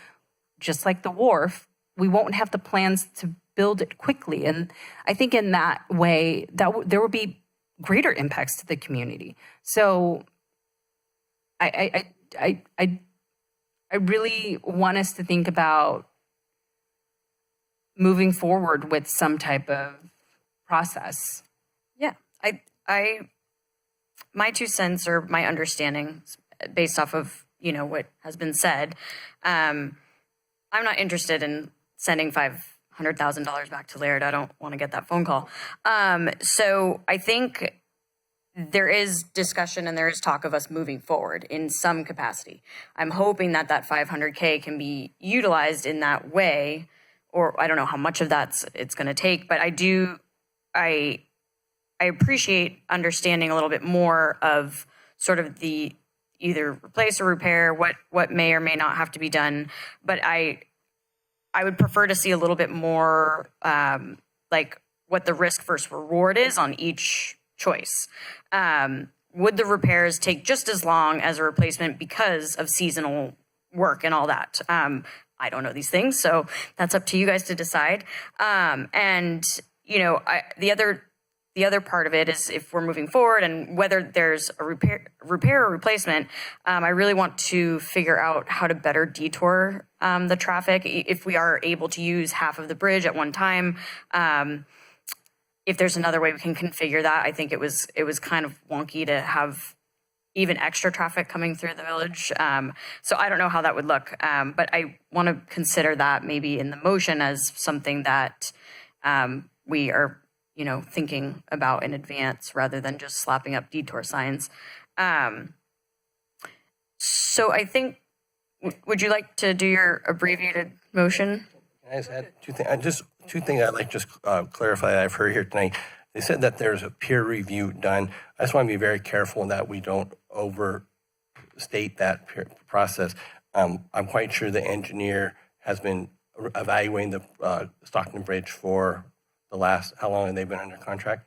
S11: just like the wharf, we won't have the plans to build it quickly. And I think in that way, there will be greater impacts to the community. So I really want us to think about moving forward with some type of process.
S1: Yeah, my 2 cents or my understanding based off of, what has been said. I'm not interested in sending $500,000 back to Laird. I don't want to get that phone call. So I think there is discussion and there is talk of us moving forward in some capacity. I'm hoping that $500K can be utilized in that way, or I don't know how much of it's going to take, but I appreciate understanding a little bit more of sort of the either replace or repair, what may or may not have to be done. But I would prefer to see a little bit more like what the risk versus reward is on each choice. Would the repairs take just as long as a replacement because of seasonal work and all that? I don't know these things, so that's up to you guys to decide. And the other part of it is if we're moving forward and whether there's a repair or replacement, I really want to figure out how to better detour the traffic. If we are able to use half of the bridge at one time, if there's another way we can configure that. I think it was kind of wonky to have even extra traffic coming through the village. So I don't know how that would look, but I want to consider that maybe in the motion as something that we are thinking about in advance rather than just slapping up detour signs. So I think, would you like to do your abbreviated motion?
S13: Can I just add 2 things? Two things I'd like to just clarify that I've heard here tonight. They said that there's a peer review done. I just want to be very careful that we don't overstate that process. I'm quite sure the engineer has been evaluating the Stockton Bridge for the last, how long have they been under contract?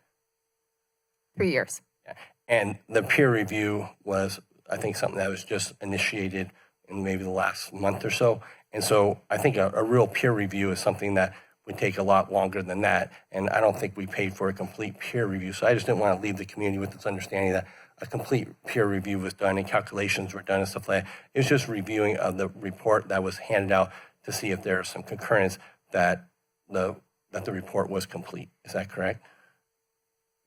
S11: 3 years.
S13: Yeah. And the peer review was, I think, something that was just initiated in maybe the last month or so. And so I think a real peer review is something that would take a lot longer than that. And I don't think we paid for a complete peer review. So I just didn't want to leave the community with this understanding that a complete peer review was done and calculations were done and stuff like that. It was just reviewing of the report that was handed out to see if there was some concurrence that the report was complete. Is that correct?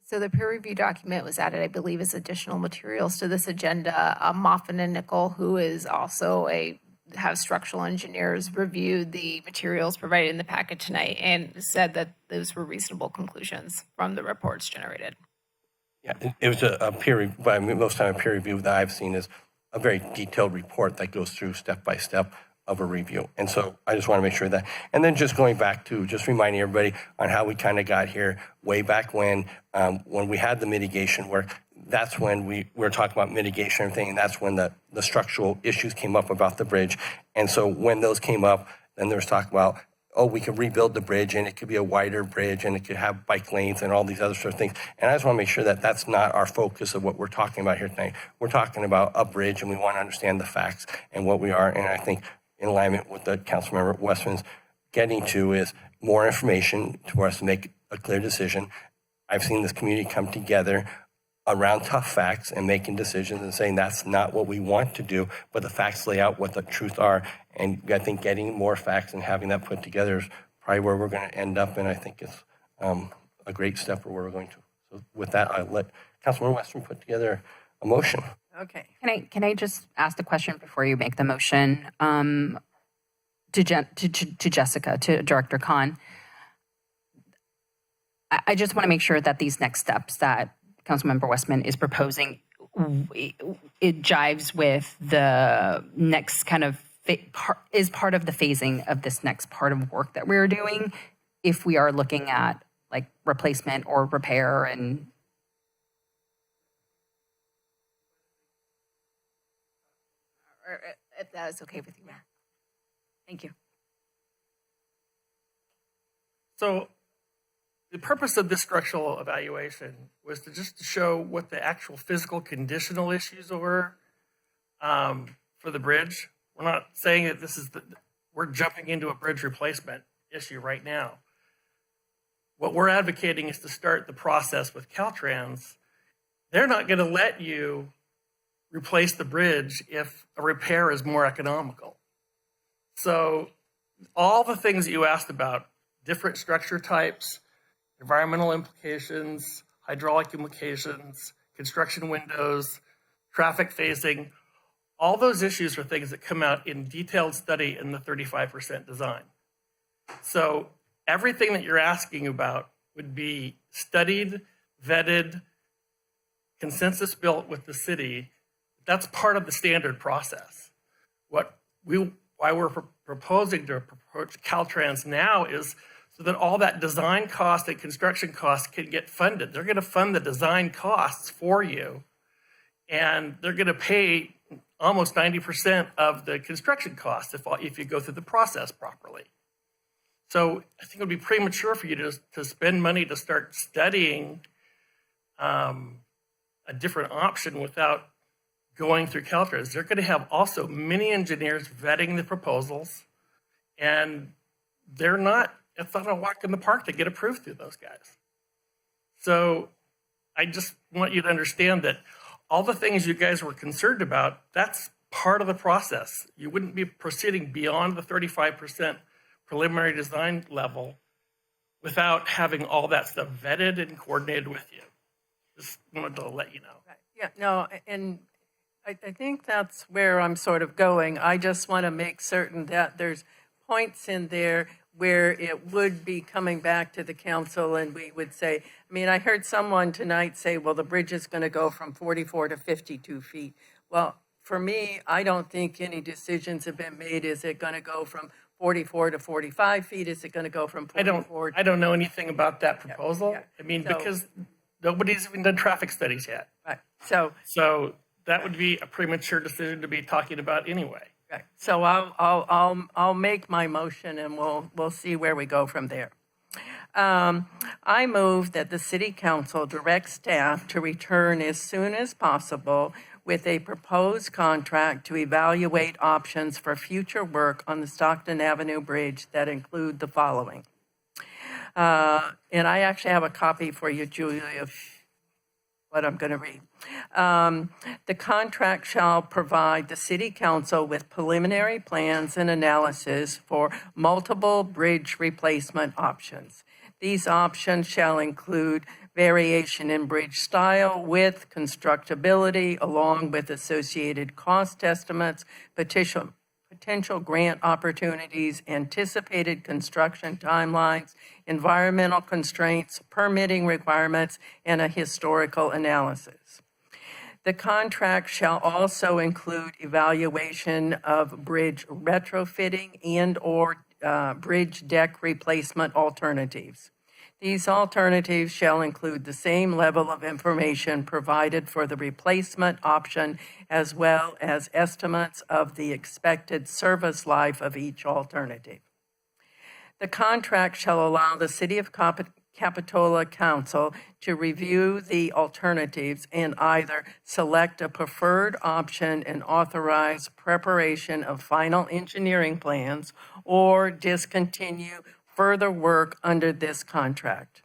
S14: So the peer review document was added, I believe, as additional materials to this agenda. Moffin and Nickel, who is also have structural engineers, reviewed the materials provided in the packet tonight and said that those were reasonable conclusions from the reports generated.
S13: Yeah, it was a peer review, but I mean, most time a peer review that I've seen is a very detailed report that goes through step by step of a review. And so I just want to make sure that, and then just going back to just reminding everybody on how we kind of got here way back when we had the mitigation work. That's when we were talking about mitigation and everything, and that's when the structural issues came up about the bridge. And so when those came up, then there was talk about, oh, we could rebuild the bridge and it could be a wider bridge and it could have bike lanes and all these other sort of things. And I just want to make sure that that's not our focus of what we're talking about here tonight. We're talking about a bridge and we want to understand the facts and what we are. And I think in alignment with the Councilmember Westman's getting to is more information for us to make a clear decision. I've seen this community come together around tough facts and making decisions and saying that's not what we want to do, but the facts lay out what the truth are. And I think getting more facts and having that put together is probably where we're going to end up. And I think it's a great step for where we're going to. So with that, I'll let Councilmember Westman put together a motion.
S12: Okay.
S11: Can I just ask the question before you make the motion to Jessica, to Director Khan? I just want to make sure that these next steps that Councilmember Westman is proposing, it jives with the next kind of is part of the phasing of this next part of work that we're doing if we are looking at like replacement or repair and if that is okay with you, Mayor. Thank you.
S16: So the purpose of this structural evaluation was to just show what the actual physical conditional issues were for the bridge. We're not saying that we're jumping into a bridge replacement issue right now. What we're advocating is to start the process with Caltrans. They're not going to let you replace the bridge if a repair is more economical. So all the things that you asked about, different structure types, environmental implications, hydraulic implications, construction windows, traffic phasing, all those issues are things that come out in detailed study in the 35% design. So everything that you're asking about would be studied, vetted, consensus built with the city. That's part of the standard process. Why we're proposing to approach Caltrans now is so that all that design cost and construction costs can get funded. They're going to fund the design costs for you, and they're going to pay almost 90% of the construction costs if you go through the process properly. So I think it would be premature for you to spend money to start studying a different option without going through Caltrans. They're going to have also many engineers vetting the proposals, and it's not a walk in the park to get approved through those guys. So I just want you to understand that all the things you guys were concerned about, that's part of the process. You wouldn't be proceeding beyond the 35% preliminary design level without having all that stuff vetted and coordinated with you. Just wanted to let you know.
S12: Yeah, no, and I think that's where I'm sort of going. I just want to make certain that there's points in there where it would be coming back to the council and we would say, I mean, I heard someone tonight say, well, the bridge is going to go from 44 to 52 feet. Well, for me, I don't think any decisions have been made. Is it going to go from 44 to 45 feet? Is it going to go from 44?
S16: I don't know anything about that proposal. Yeah. I mean, because nobody's even done traffic studies yet.
S12: Right.
S16: So that would be a premature decision to be talking about anyway.
S12: Right. So I'll make my motion and we'll see where we go from there. I move that the City Council direct staff to return as soon as possible with a proposed contract to evaluate options for future work on the Stockton Avenue Bridge that include the following. And I actually have a copy for you, Julia, of what I'm going to read. The contract shall provide the City Council with preliminary plans and analysis for multiple bridge replacement options. These options shall include variation in bridge style, width, constructability, along with associated cost estimates, potential grant opportunities, anticipated construction timelines, environmental constraints, permitting requirements, and a historical analysis. The contract shall also include evaluation of bridge retrofitting and/or bridge deck replacement alternatives. These alternatives shall include the same level of information provided for the replacement option, as well as estimates of the expected service life of each alternative. The contract shall allow the City of Capitola Council to review the alternatives and either select a preferred option and authorize preparation of final engineering plans or discontinue further work under this contract.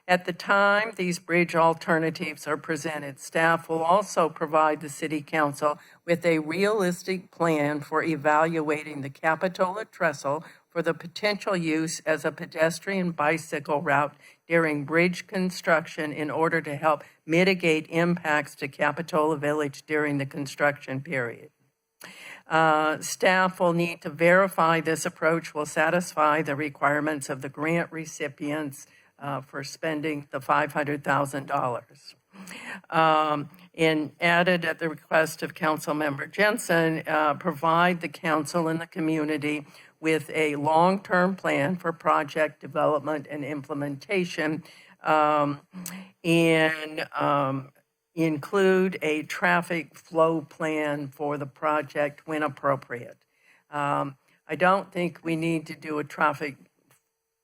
S12: At the time these bridge alternatives are presented, staff will also provide the City Council with a realistic plan for evaluating the Capitola Trestle for the potential use as a pedestrian bicycle route during bridge construction in order to help mitigate impacts to Capitola Village during the construction period. Staff will need to verify this approach will satisfy the requirements of the grant recipients for spending the $500,000. And added at the request of Councilmember Jensen, provide the council and the community with a long-term plan for project development and implementation, and include a traffic flow plan for the project when appropriate. I don't think we need to do a traffic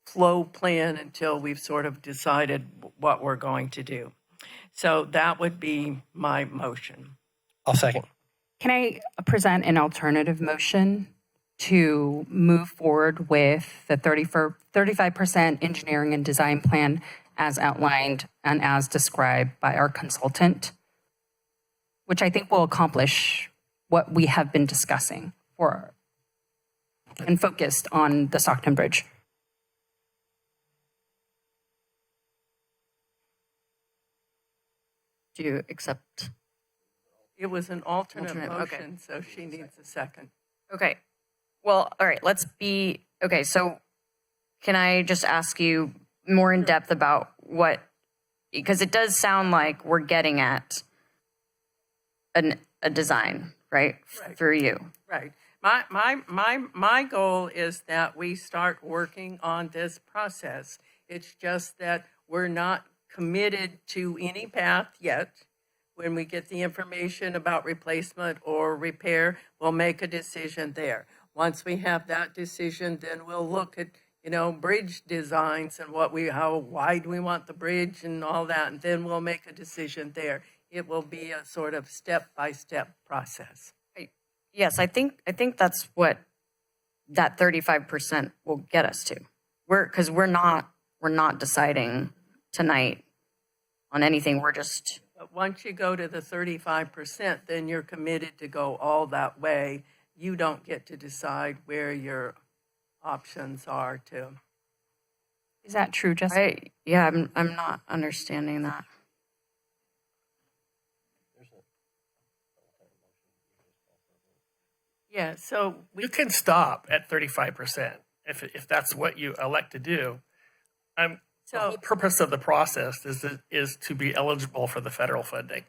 S12: flow plan until we've sort of decided what we're going to do. So that would be my motion.
S13: I'll second.
S11: Can I present an alternative motion to move forward with the 35% engineering and design plan as outlined and as described by our consultant, which I think will accomplish what we have been discussing for and focused on the Stockton Bridge? Do you accept?
S12: It was an alternate
S11: Okay.
S12: motion, so she needs a second.
S1: Okay. Well, all right, okay, so can I just ask you more in depth about what, because it does sound like we're getting at a design, right? For you.
S12: Right. My goal is that we start working on this process. It's just that we're not committed to any path yet. When we get the information about replacement or repair, we'll make a decision there. Once we have that decision, then we'll look at, bridge designs and how wide we want the bridge and all that, and then we'll make a decision there. It will be a sort of step-by-step process.
S1: Yes, I think that's what that 35% will get us to. Because we're not deciding tonight on anything. We're just.
S12: But once you go to the 35%, then you're committed to go all that way. You don't get to decide where your options are to.
S11: Is that true, Jessica?
S1: I'm not understanding that.
S12: Yeah, so
S16: you can stop at 35% if that's what you elect to do. The whole purpose of the process is to be eligible for the federal funding.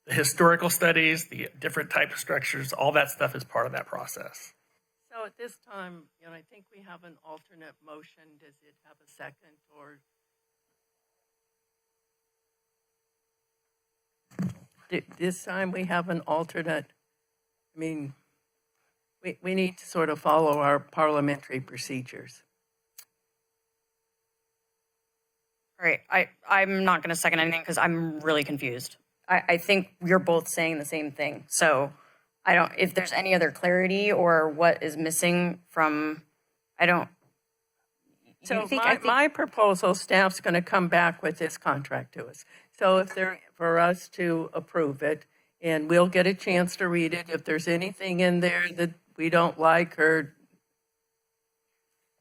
S16: The historical studies, the different type of structures, all that stuff is part of that process.
S12: So at this time, I think we have an alternate motion. Does it have a second or? This time we have an alternate. We need to sort of follow our parliamentary procedures.
S1: All right, I'm not going to second anything because I'm really confused. I think you're both saying the same thing. So if there's any other clarity or what is missing from,
S12: So my proposal, staff's going to come back with this contract to us. So if for us to approve it, and we'll get a chance to read it. If there's anything in there that we don't like or.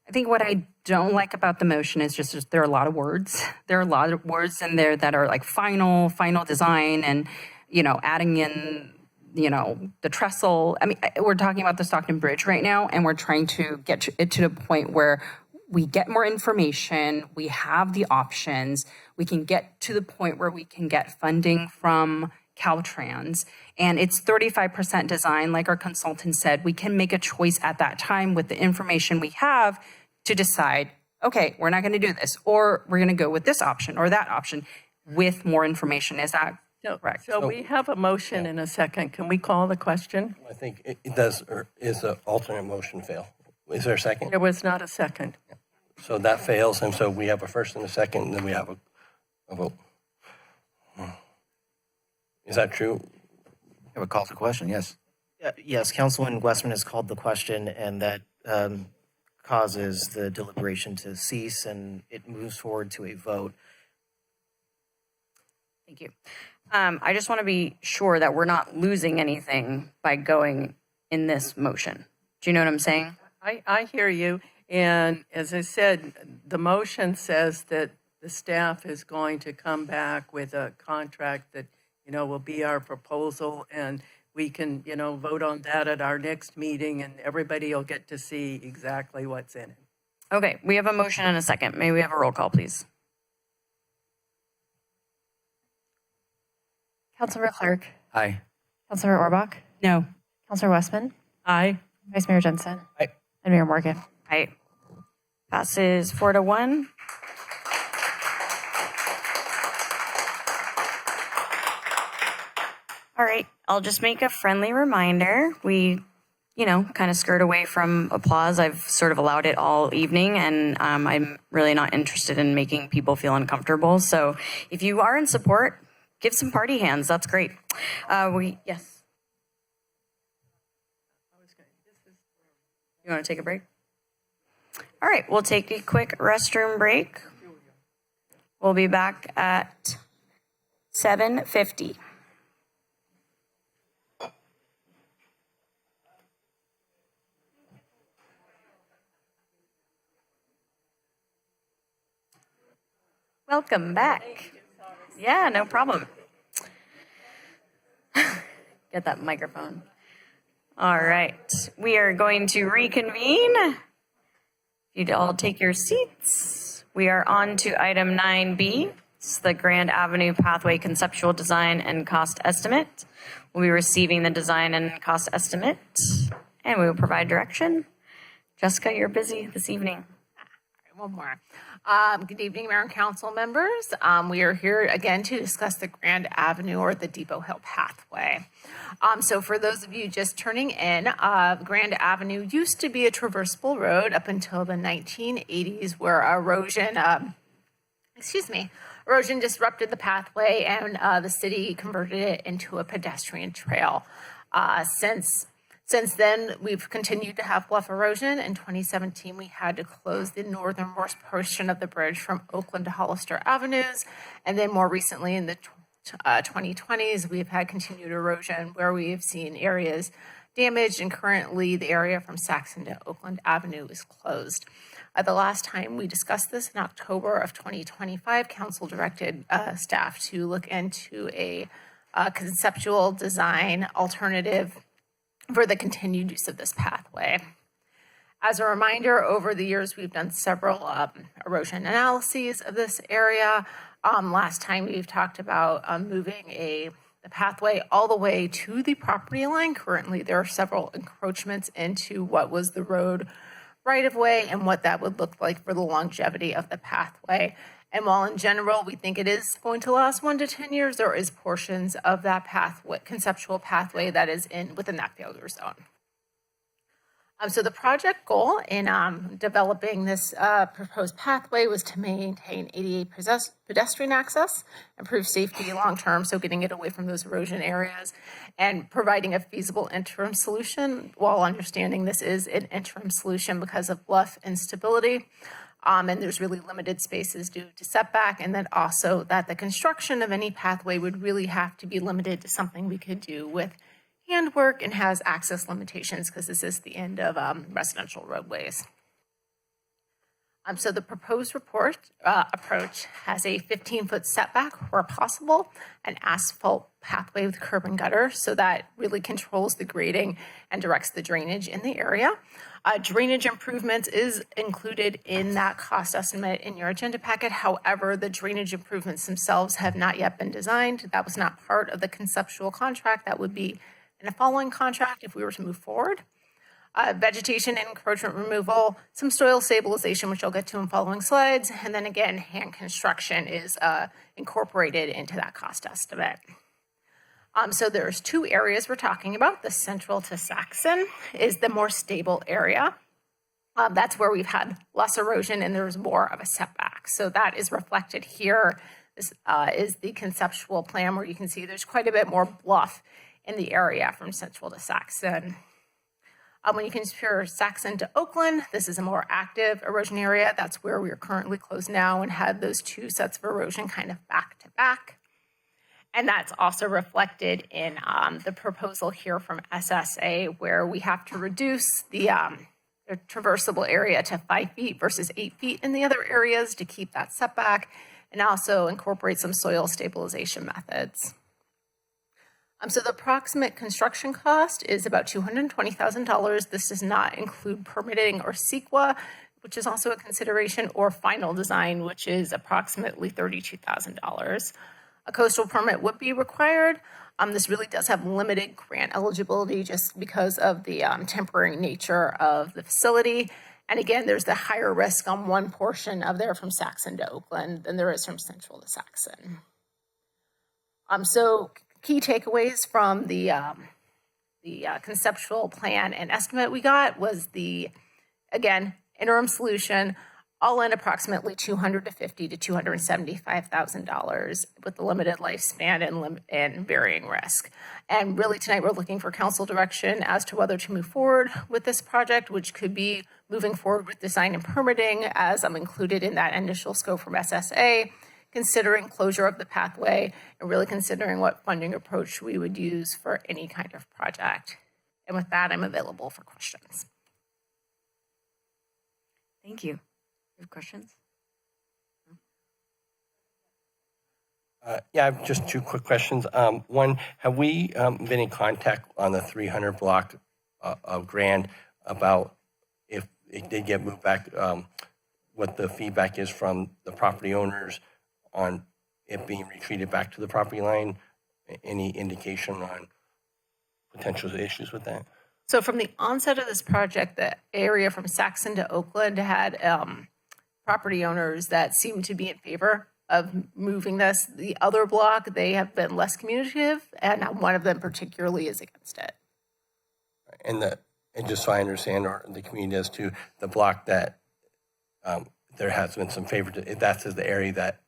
S11: I think what I don't like about the motion is just there are a lot of words. There are a lot of words in there that are like final design and, adding in, the trestle. We're talking about the Stockton Bridge right now, and we're trying to get it to the point where we get more information, we have the options, we can get to the point where we can get funding from Caltrans, and it's 35% design, like our consultant said. We can make a choice at that time with the information we have to decide, okay, we're not going to do this, or we're going to go with this option or that option with more information. Is that correct?
S12: So we have a motion in a second. Can we call the question?
S13: I think it does, or is the alternate motion fail? Is there a second?
S12: There was not a second.
S13: So that fails, and so we have a first and a second, and then we have a vote. Is that true?
S10: I would call the question, yes.
S3: Yes, Councilman Westman has called the question, and that causes the deliberation to cease, and it moves forward to a vote.
S1: Thank you. I just want to be sure that we're not losing anything by going in this motion. Do you know what I'm saying?
S12: I hear you. And as I said, the motion says that the staff is going to come back with a contract that, will be our proposal, and we can, vote on that at our next meeting, and everybody will get to see exactly what's in it.
S1: Okay, we have a motion and a second. May we have a roll call, please?
S14: Councilmember Clark.
S10: Aye.
S14: Councilmember Orbach.
S11: No.
S14: Councilor Westman.
S19: Aye.
S14: Vice Mayor Jensen.
S13: Aye.
S14: And Mayor Morgan.
S1: Aye. Passes 4-1. All right, I'll just make a friendly reminder. We, kind of skirt away from applause. I've sort of allowed it all evening, and I'm really not interested in making people feel uncomfortable. So if you are in support, give some party hands. That's great. Yes. You want to take a break? All right, we'll take a quick restroom break. We'll be back at 7:50. Welcome back. Yeah, no problem. Get that microphone. All right, we are going to reconvene. If you'd all take your seats. We are on to item 9B. It's the Grand Avenue Pathway Conceptual Design and Cost Estimate. We'll be receiving the design and cost estimate, and we will provide direction. Jessica, you're busy this evening.
S14: One more. Good evening, Mayor and Council members. We are here again to discuss the Grand Avenue or the Depot Hill Pathway. So for those of you just turning in, Grand Avenue used to be a traversable road up until the 1980s where erosion disrupted the pathway and the city converted it into a pedestrian trail. Since then, we've continued to have bluff erosion. In 2017, we had to close the northernmost portion of the bridge from Oakland to Hollister Avenues. And then more recently in the 2020s, we've had continued erosion where we've seen areas damaged, and currently the area from Saxon to Oakland Avenue is closed. The last time we discussed this in October of 2025, Council directed staff to look into a conceptual design alternative for the continued use of this pathway. As a reminder, over the years, we've done several erosion analyses of this area. Last time we've talked about moving the pathway all the way to the property line. Currently, there are several encroachments into what was the road right-of-way and what that would look like for the longevity of the pathway. And while in general, we think it is going to last 1 to 10 years, there is portions of that pathway, conceptual pathway that is within that failure zone. So the project goal in developing this proposed pathway was to maintain ADA pedestrian access, improve safety long-term, so getting it away from those erosion areas, and providing a feasible interim solution while understanding this is an interim solution because of bluff instability. And there's really limited spaces due to setback, and then also that the construction of any pathway would really have to be limited to something we could do with handwork and has access limitations because this is the end of residential roadways. So the proposed approach has a 15-foot setback where possible, an asphalt pathway with curb and gutter, so that really controls the grading and directs the drainage in the area. Drainage improvements is included in that cost estimate in your agenda packet. However, the drainage improvements themselves have not yet been designed. That was not part of the conceptual contract. That would be in a following contract if we were to move forward. Vegetation and encroachment removal, some soil stabilization, which I'll get to in following slides, and then again, hand construction is incorporated into that cost estimate. So there's two areas we're talking about. The central to Saxon is the more stable area. That's where we've had less erosion and there's more of a setback. So that is reflected here. This is the conceptual plan where you can see there's quite a bit more bluff in the area from central to Saxon. When you compare Saxon to Oakland, this is a more active erosion area. That's where we are currently closed now and had those two sets of erosion kind of back to back. And that's also reflected in the proposal here from SSA, where we have to reduce the traversable area to 5 feet versus 8 feet in the other areas to keep that setback, and also incorporate some soil stabilization methods. So the approximate construction cost is about $220,000. This does not include permitting or CEQA, which is also a consideration, or final design, which is approximately $32,000. a coastal permit would be required. This really does have limited grant eligibility just because of the temporary nature of the facility. And again, there's the higher risk on one portion of there from Saxon to Oakland than there is from Central to Saxon. So key takeaways from the conceptual plan and estimate we got was again, interim solution, all in approximately $250,000 to $275,000 with the limited lifespan and varying risk. And really tonight we're looking for council direction as to whether to move forward with this project, which could be moving forward with design and permitting as included in that initial scope from SSA, considering closure of the pathway, and really considering what funding approach we would use for any kind of project. And with that, I'm available for questions.
S6: Thank you. You have questions?
S13: Yeah, I have just two quick questions. One, have we been in contact on the 300 block of Grand about if it did get moved back, what the feedback is from the property owners on it being retreated back to the property line? Any indication on potential issues with that?
S14: So from the onset of this project, the area from Saxon to Oakland had property owners that seemed to be in favor of moving this. The other block, they have been less communicative, and one of them particularly is against it.
S13: And just so I understand, or the community does too, the block that there has been some favor to, that's the area that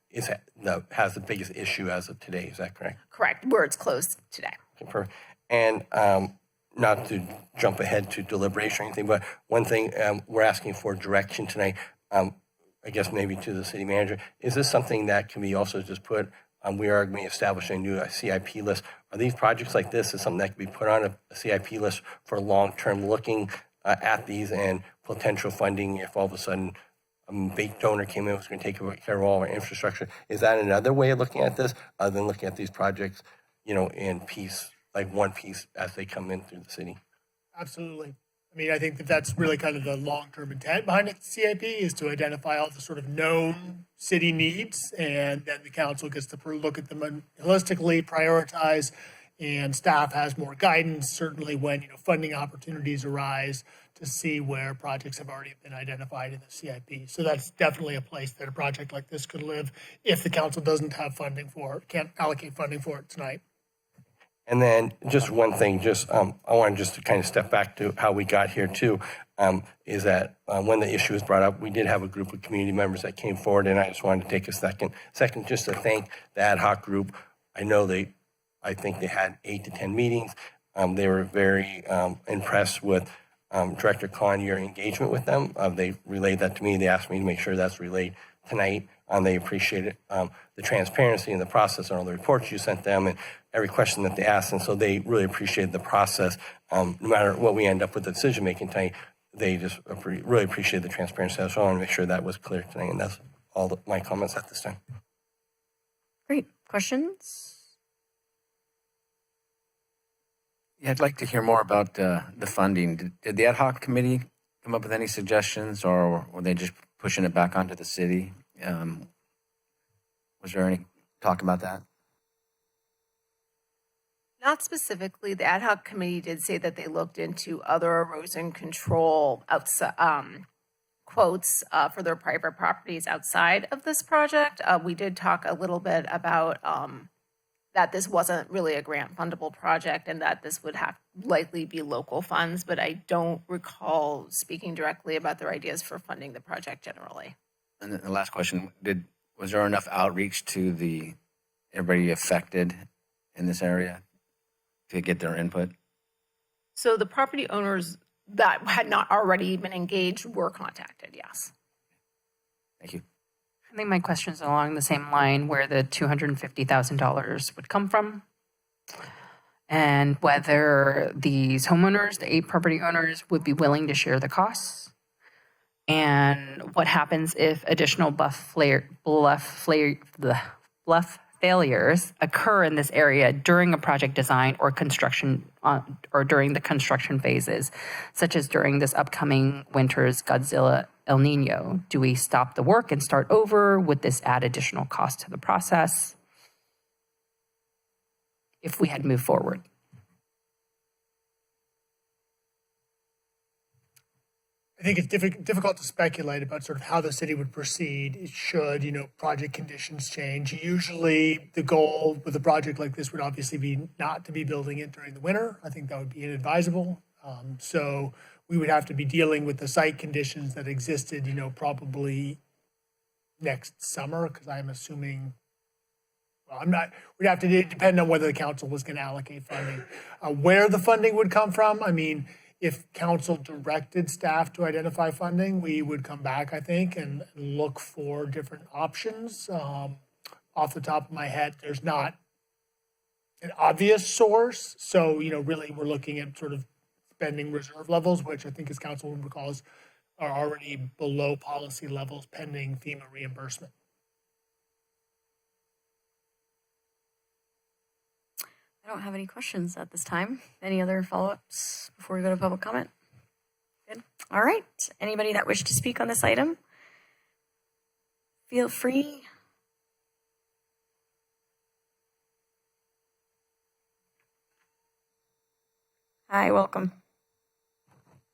S13: has the biggest issue as of today. Is that correct?
S14: Correct, where it's closed today.
S13: Okay, perfect. And not to jump ahead to deliberation or anything, but one thing we're asking for direction tonight, I guess maybe to the city manager, is this something that can be also just put, we are going to establish a new CIP list. Are these projects like this is something that can be put on a CIP list for long-term looking at these and potential funding if all of a sudden a big donor came in, was going to take care of all our infrastructure? Is that another way of looking at this other than looking at these projects, in piece, like one piece as they come in through the city?
S8: Absolutely. I mean, I think that's really kind of the long-term intent behind the CIP is to identify all the sort of known city needs, and then the council gets to look at them holistically, prioritize, and staff has more guidance, certainly when funding opportunities arise, to see where projects have already been identified in the CIP. So that's definitely a place that a project like this could live if the council doesn't have funding for it, can't allocate funding for it tonight.
S13: And then just one thing, I want just to kind of step back to how we got here too, is that when the issue was brought up, we did have a group of community members that came forward, and I just wanted to take a second just to thank the ad hoc group. I think they had 8 to 10 meetings. They were very impressed with Director Khan, your engagement with them. They relayed that to me. They asked me to make sure that's relayed tonight. They appreciated the transparency in the process and all the reports you sent them and every question that they asked. And so they really appreciated the process. No matter what we end up with the decision making tonight, they just really appreciate the transparency. So I want to make sure that was clear tonight. And that's all my comments at this time.
S6: Great. Questions?
S10: Yeah, I'd like to hear more about the funding. Did the ad hoc committee come up with any suggestions, or were they just pushing it back onto the city? Was there any talk about that?
S14: Not specifically. The ad hoc committee did say that they looked into other erosion control quotes for their private properties outside of this project. We did talk a little bit about that this wasn't really a grant fundable project and that this would have likely be local funds, but I don't recall speaking directly about their ideas for funding the project generally.
S10: And the last question, was there enough outreach to everybody affected in this area to get their input?
S14: So the property owners that had not already been engaged were contacted, yes.
S10: Thank you.
S11: I think my question's along the same line where the $250,000 would come from and whether these homeowners, the 8 property owners, would be willing to share the costs, and what happens if additional bluff failures occur in this area during a project design or construction or during the construction phases, such as during this upcoming winter's Godzilla El Nino. Do we stop the work and start over? Would this add additional cost to the process? if we had moved forward.
S8: I think it's difficult to speculate about sort of how the city would proceed should, project conditions change. Usually the goal with a project like this would obviously be not to be building it during the winter. I think that would be inadvisable. So we would have to be dealing with the site conditions that existed, probably next summer, because I'm assuming, we'd have to depend on whether the council was going to allocate funding. Where the funding would come from, if council directed staff to identify funding, we would come back, I think, and look for different options. Off the top of my head, there's not an obvious source. So, really we're looking at sort of spending reserve levels, which I think as Councilwoman recalls are already below policy levels pending FEMA reimbursement.
S1: I don't have any questions at this time. Any other follow-ups before we go to public comment? Good. All right. Anybody that wished to speak on this item? Feel free. Hi, welcome.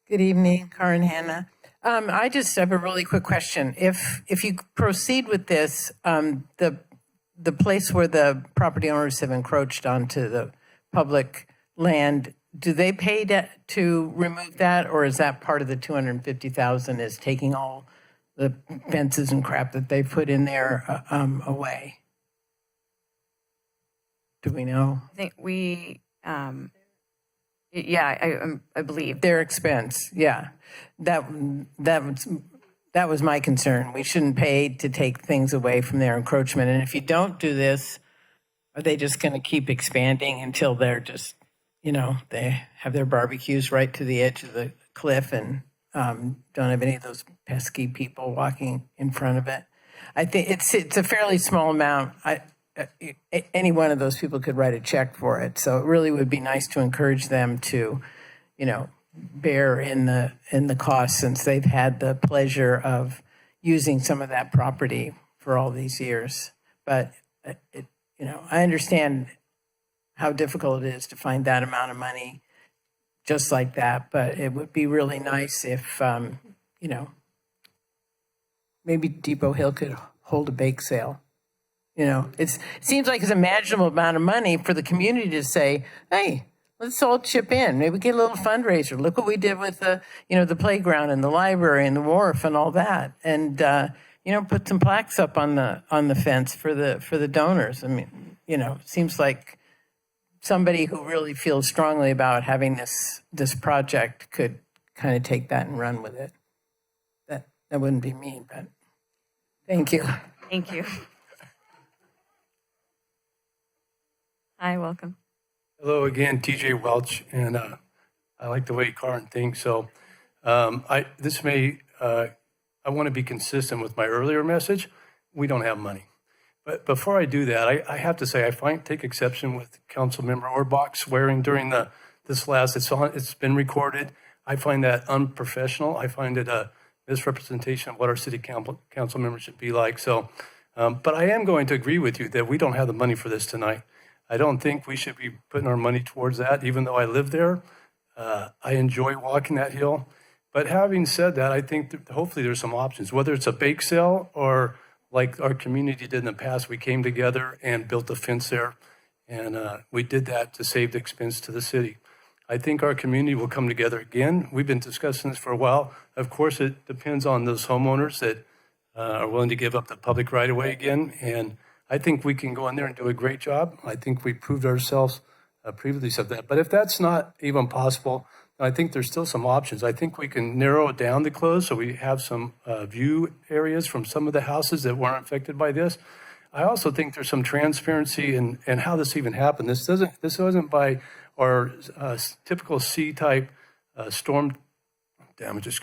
S7: Good evening, Karen Hanna. I just have a really quick question. If you proceed with this, the place where the property owners have encroached onto the public land, do they pay to remove that, or is that part of the $250,000 is taking all the fences and crap that they put in there away? Do we know?
S1: I think we, I believe.
S7: Their expense, yeah. That was my concern. We shouldn't pay to take things away from their encroachment. And if you don't do this, are they just going to keep expanding until they're just, they have their barbecues right to the edge of the cliff and don't have any of those pesky people walking in front of it? I think it's a fairly small amount. Any one of those people could write a check for it. So it really would be nice to encourage them to, bear in the cost, since they've had the pleasure of using some of that property for all these years. But I understand how difficult it is to find that amount of money just like that. But it would be really nice if maybe Depot Hill could hold a bake sale. It seems like it's a manageable amount of money for the community to say, hey, let's all chip in. Maybe get a little fundraiser. Look what we did with the playground and the library and the wharf and all that. And, put some plaques up on the fence for the donors. Seems like somebody who really feels strongly about having this project could kind of take that and run with it. That wouldn't be me, but thank you.
S1: Thank you. Hi, welcome.
S18: Hello again, TJ Welch, and I like the way Karen thinks. So I want to be consistent with my earlier message. We don't have money. But before I do that, I have to say take exception with Councilmember Orbach swearing during it's been recorded. I find that unprofessional. I find it a misrepresentation of what our city council members should be like. So, but I am going to agree with you that we don't have the money for this tonight. I don't think we should be putting our money towards that, even though I live there. I enjoy walking that hill. But having said that, I think that hopefully there's some options, whether it's a bake sale or like our community did in the past, we came together and built a fence there. And we did that to save the expense to the city. I think our community will come together again. We've been discussing this for a while. Of course, it depends on those homeowners that are willing to give up the public right of way again. And I think we can go in there and do a great job. I think we proved ourselves previously of that. But if that's not even possible, I think there's still some options. I think we can narrow down the close so we have some view areas from some of the houses that weren't affected by this. I also think there's some transparency in how this even happened. This wasn't by our typical C-type storm damage,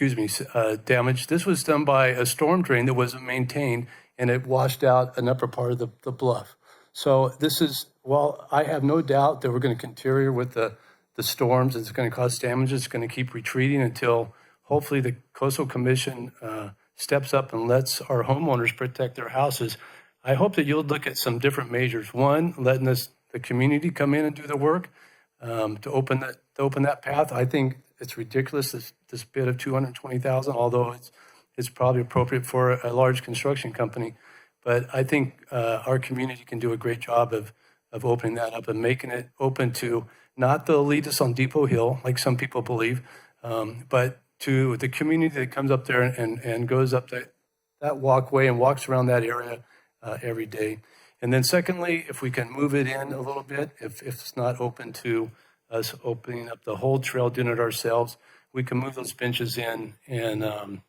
S18: damage. This was done by a storm drain that wasn't maintained, and it washed out an upper part of the bluff. So this is, well, I have no doubt that we're going to continue with the storms. It's going to cause damage. It's going to keep retreating until hopefully the Coastal Commission steps up and lets our homeowners protect their houses. I hope that you'll look at some different measures. One, letting the the community come in and do the work to open that path. I think it's ridiculous, this bid of $220,000, although it's probably appropriate for a large construction company. But I think our community can do a great job of opening that up and making it open to not the elitists on Depot Hill, like some people believe, but to the community that comes up there and goes up that walkway and walks around that area every day. And then secondly, if we can move it in a little bit, if it's not open to us opening up the whole trail, doing it ourselves, we can move those benches in and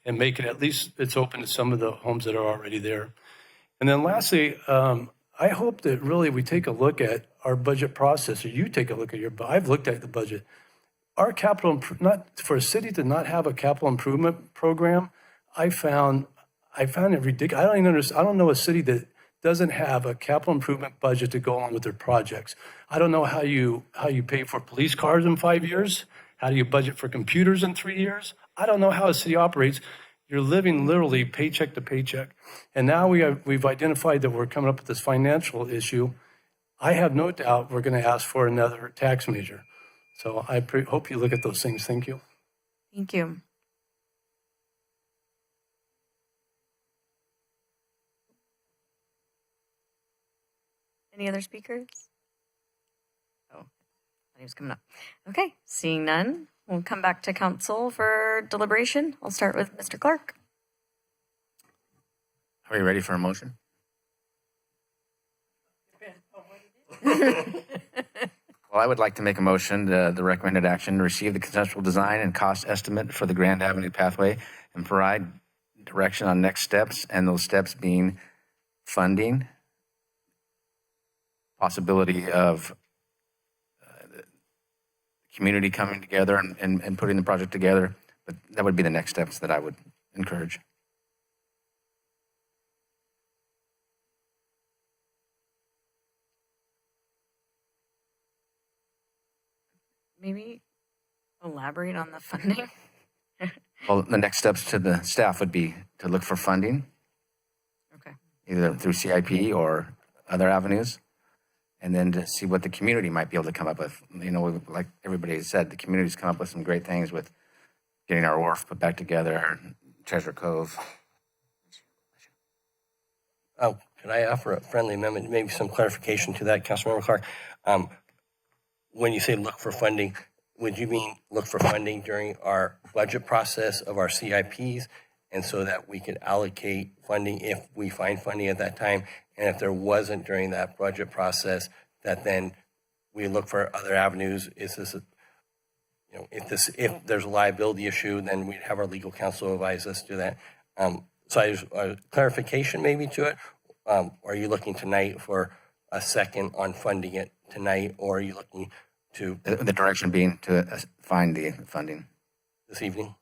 S18: make it, at least it's open to some of the homes that are already there. And then lastly, I hope that really we take a look at our budget process, or you take a look at I've looked at the budget. Our for a city to not have a capital improvement program, I found it ridiculous. I don't know a city that doesn't have a capital improvement budget to go on with their projects. I don't know how you pay for police cars in 5 years. How do you budget for computers in 3 years? I don't know how a city operates. You're living literally paycheck to paycheck. And now we've identified that we're coming up with this financial issue. I have no doubt we're going to ask for another tax measure. So I hope you look at those things. Thank you.
S1: Thank you. Any other speakers? Oh, he was coming up. Okay, seeing none, we'll come back to council for deliberation. I'll start with Mr. Clark.
S10: Are we ready for a motion? Well, I would like to make a motion, the recommended action, to receive the conceptual design and cost estimate for the Grand Avenue pathway and provide direction on next steps, and those steps being funding, possibility of the community coming together and putting the project together. But that would be the next steps that I would encourage.
S1: Maybe elaborate on the funding.
S10: Well, the next steps to the staff would be to look for funding.
S1: Okay.
S10: Either through CIP or other avenues, and then to see what the community might be able to come up with. You know, like everybody has said, the community's come up with some great things with getting our wharf put back together, Treasure Cove.
S13: Oh, could I offer a friendly amendment, maybe some clarification to that, Councilmember Clark? When you say look for funding, would you mean look for funding during our budget process of our CIPs, and so that we could allocate funding if we find funding at that time, and if there wasn't during that budget process, that then we look for other avenues? Is this if there's a liability issue, then we'd have our legal counsel advise us to that. So I just, clarification maybe to it. Are you looking tonight for a second on funding it tonight, or are you looking to
S10: the direction being to find the funding
S13: this evening?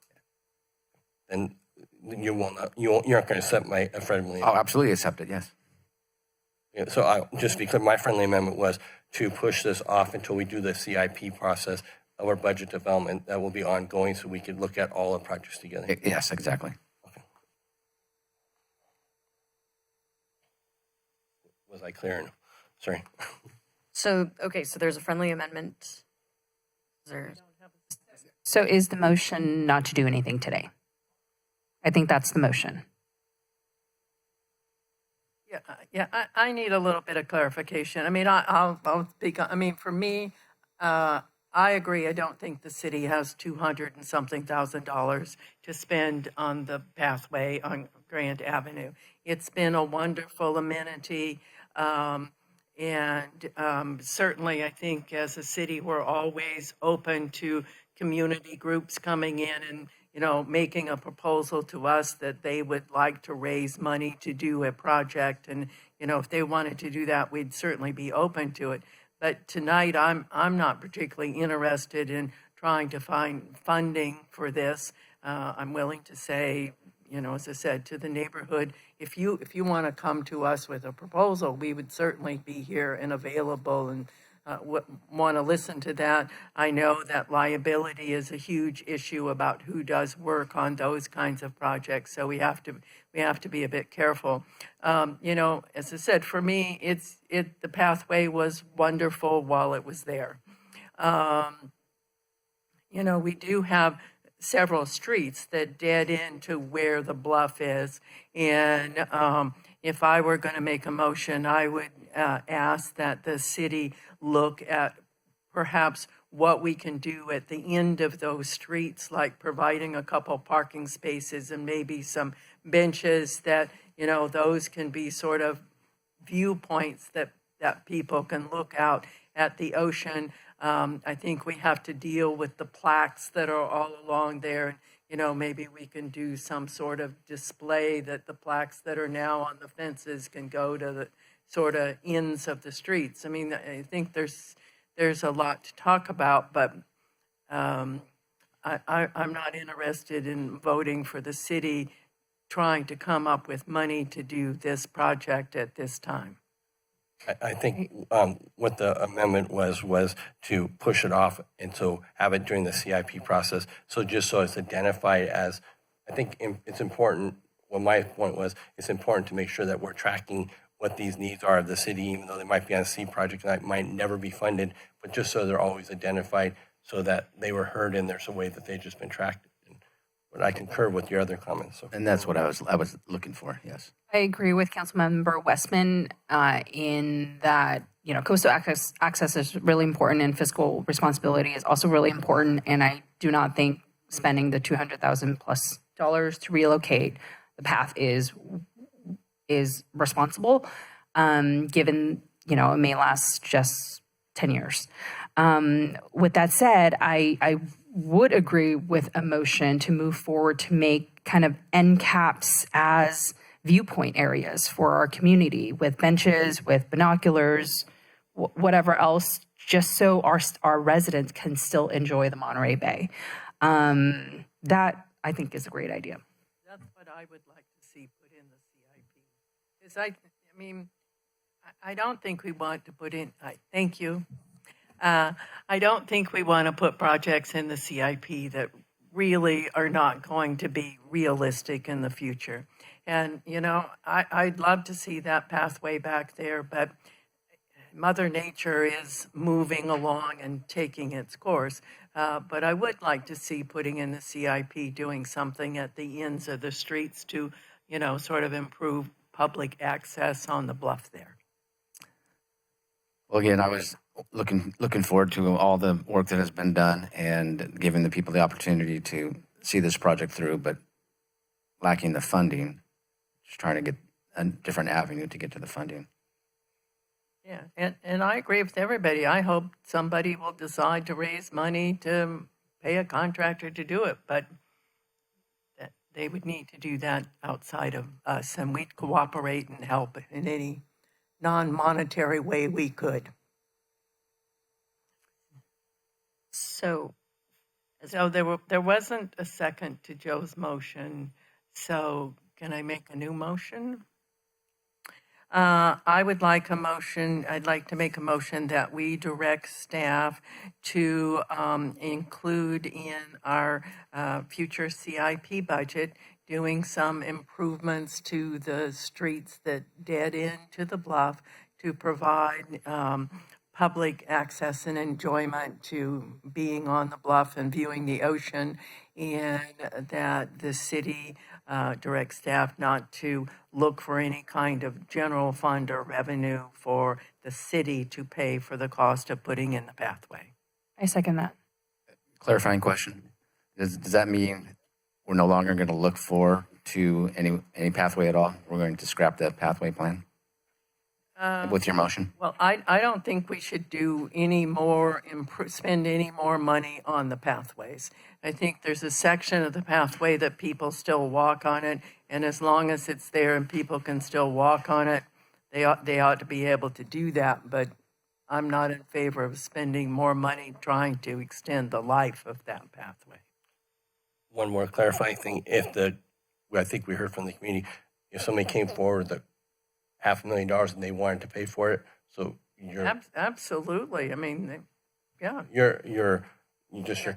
S13: Then you will not. You aren't going to accept my friendly.
S10: Oh, absolutely accept it. Yes.
S13: Yeah, so just to be clear, my friendly amendment was to push this off until we do the CIP process of our budget development. That will be ongoing, so we could look at all the projects together.
S10: Yes, exactly.
S13: Okay. Was I clear enough? Sorry.
S1: So, okay, so there's a friendly amendment.
S11: So is the motion not to do anything today? I think that's the motion.
S12: Yeah, I need a little bit of clarification. I mean, I'll speak. I mean, for me, I agree. I don't think the city has $200 and something thousand to spend on the pathway on Grand Avenue. It's been a wonderful amenity. And certainly, I think as a city, we're always open to community groups coming in and, you know, making a proposal to us that they would like to raise money to do a project. And, you know, if they wanted to do that, we'd certainly be open to it. But tonight, I'm not particularly interested in trying to find funding for this. I'm willing to say, you know, as I said, to the neighborhood, if you want to come to us with a proposal, we would certainly be here and available and want to listen to that. I know that liability is a huge issue about who does work on those kinds of projects, so we have to be a bit careful. You know, as I said, for me, the pathway was wonderful while it was there. You know, we do have several streets that dead into where the bluff is, and if I were going to make a motion, I would ask that the city look at perhaps what we can do at the end of those streets, like providing a couple parking spaces and maybe some benches that, you know, those can be sort of viewpoints that people can look out at the ocean. I think we have to deal with the plaques that are all along there. You know, maybe we can do some sort of display that the plaques that are now on the fences can go to the sort of ends of the streets. I mean, I think there's a lot to talk about, but I'm not interested in voting for the city trying to come up with money to do this project at this time.
S13: I think what the amendment was to push it off and to have it during the CIP process. So just so it's identified as, I think it's important, well, my point was, it's important to make sure that we're tracking what these needs are of the city, even though they might be on a C project that might never be funded, but just so they're always identified so that they were heard and there's a way that they've just been tracked. But I concur with your other comments. So.
S10: And that's what I was looking for, yes.
S11: I agree with Councilmember Westman in that, you know, coastal access is really important and fiscal responsibility is also really important. And I do not think spending the $200,000+ to relocate the path is responsible, given, you know, it may last just 10 years. With that said, I would agree with a motion to move forward to make kind of end caps as viewpoint areas for our community with benches, with binoculars, whatever else, just so our residents can still enjoy the Monterey Bay. That, I think, is a great idea.
S12: That's what I would like to see put in the CIP. Because I mean, I don't think we want to put in, thank you. I don't think we want to put projects in the CIP that really are not going to be realistic in the future. And, you know, I'd love to see that pathway back there, but Mother Nature is moving along and taking its course. But I would like to see putting in the CIP doing something at the ends of the streets to, you know, sort of improve public access on the bluff there.
S10: Well, again, I was looking forward to all the work that has been done and giving the people the opportunity to see this project through, but lacking the funding, just trying to get a different avenue to get to the funding.
S12: Yeah, and I agree with everybody. I hope somebody will decide to raise money to pay a contractor to do it, but they would need to do that outside of us, and we'd cooperate and help in any non-monetary way we could.
S11: So
S12: there wasn't a second to Joe's motion, so can I make a new motion? I would like a motion, I'd like to make a motion that we direct staff to include in our future CIP budget doing some improvements to the streets that dead into the bluff to provide public access and enjoyment to being on the bluff and viewing the ocean, and that the city directs staff not to look for any kind of general fund or revenue for the city to pay for the cost of putting in the pathway.
S11: I second that.
S10: Clarifying question. Does that mean we're no longer going to look for any pathway at all? We're going to scrap the pathway plan with your motion?
S12: Well, I don't think we should do any more, spend any more money on the pathways. I think there's a section of the pathway that people still walk on it, and as long as it's there and people can still walk on it, they ought to be able to do that. But I'm not in favor of spending more money trying to extend the life of that pathway.
S13: One more clarifying thing, I think we heard from the community, if somebody came forward with $500,000 and they wanted to pay for it, so
S12: Absolutely. I mean, yeah.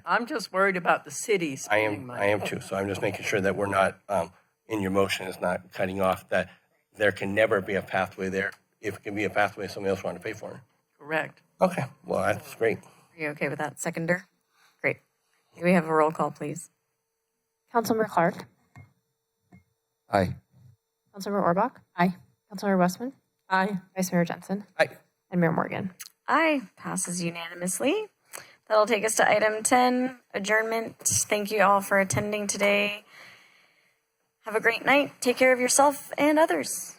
S13: I'm
S12: just worried about the city spending money.
S13: I am too. So I'm just making sure that we're not, in your motion, is not cutting off that there can never be a pathway there. If it can be a pathway, somebody else want to pay for it.
S12: Correct.
S13: Okay, well, that's great.
S1: Are you okay with that? Seconder? Great. Can we have a roll call, please?
S6: Councilmember Clark.
S2: Aye.
S6: Councilmember Orbach.
S11: Aye.
S6: Councilmember Westman.
S12: Aye.
S6: Vice Mayor Jensen.
S13: Aye.
S6: And Mayor Morgan.
S1: Aye. Passes unanimously. That'll take us to item 10, adjournment. Thank you all for attending today. Have a great night. Take care of yourself and others.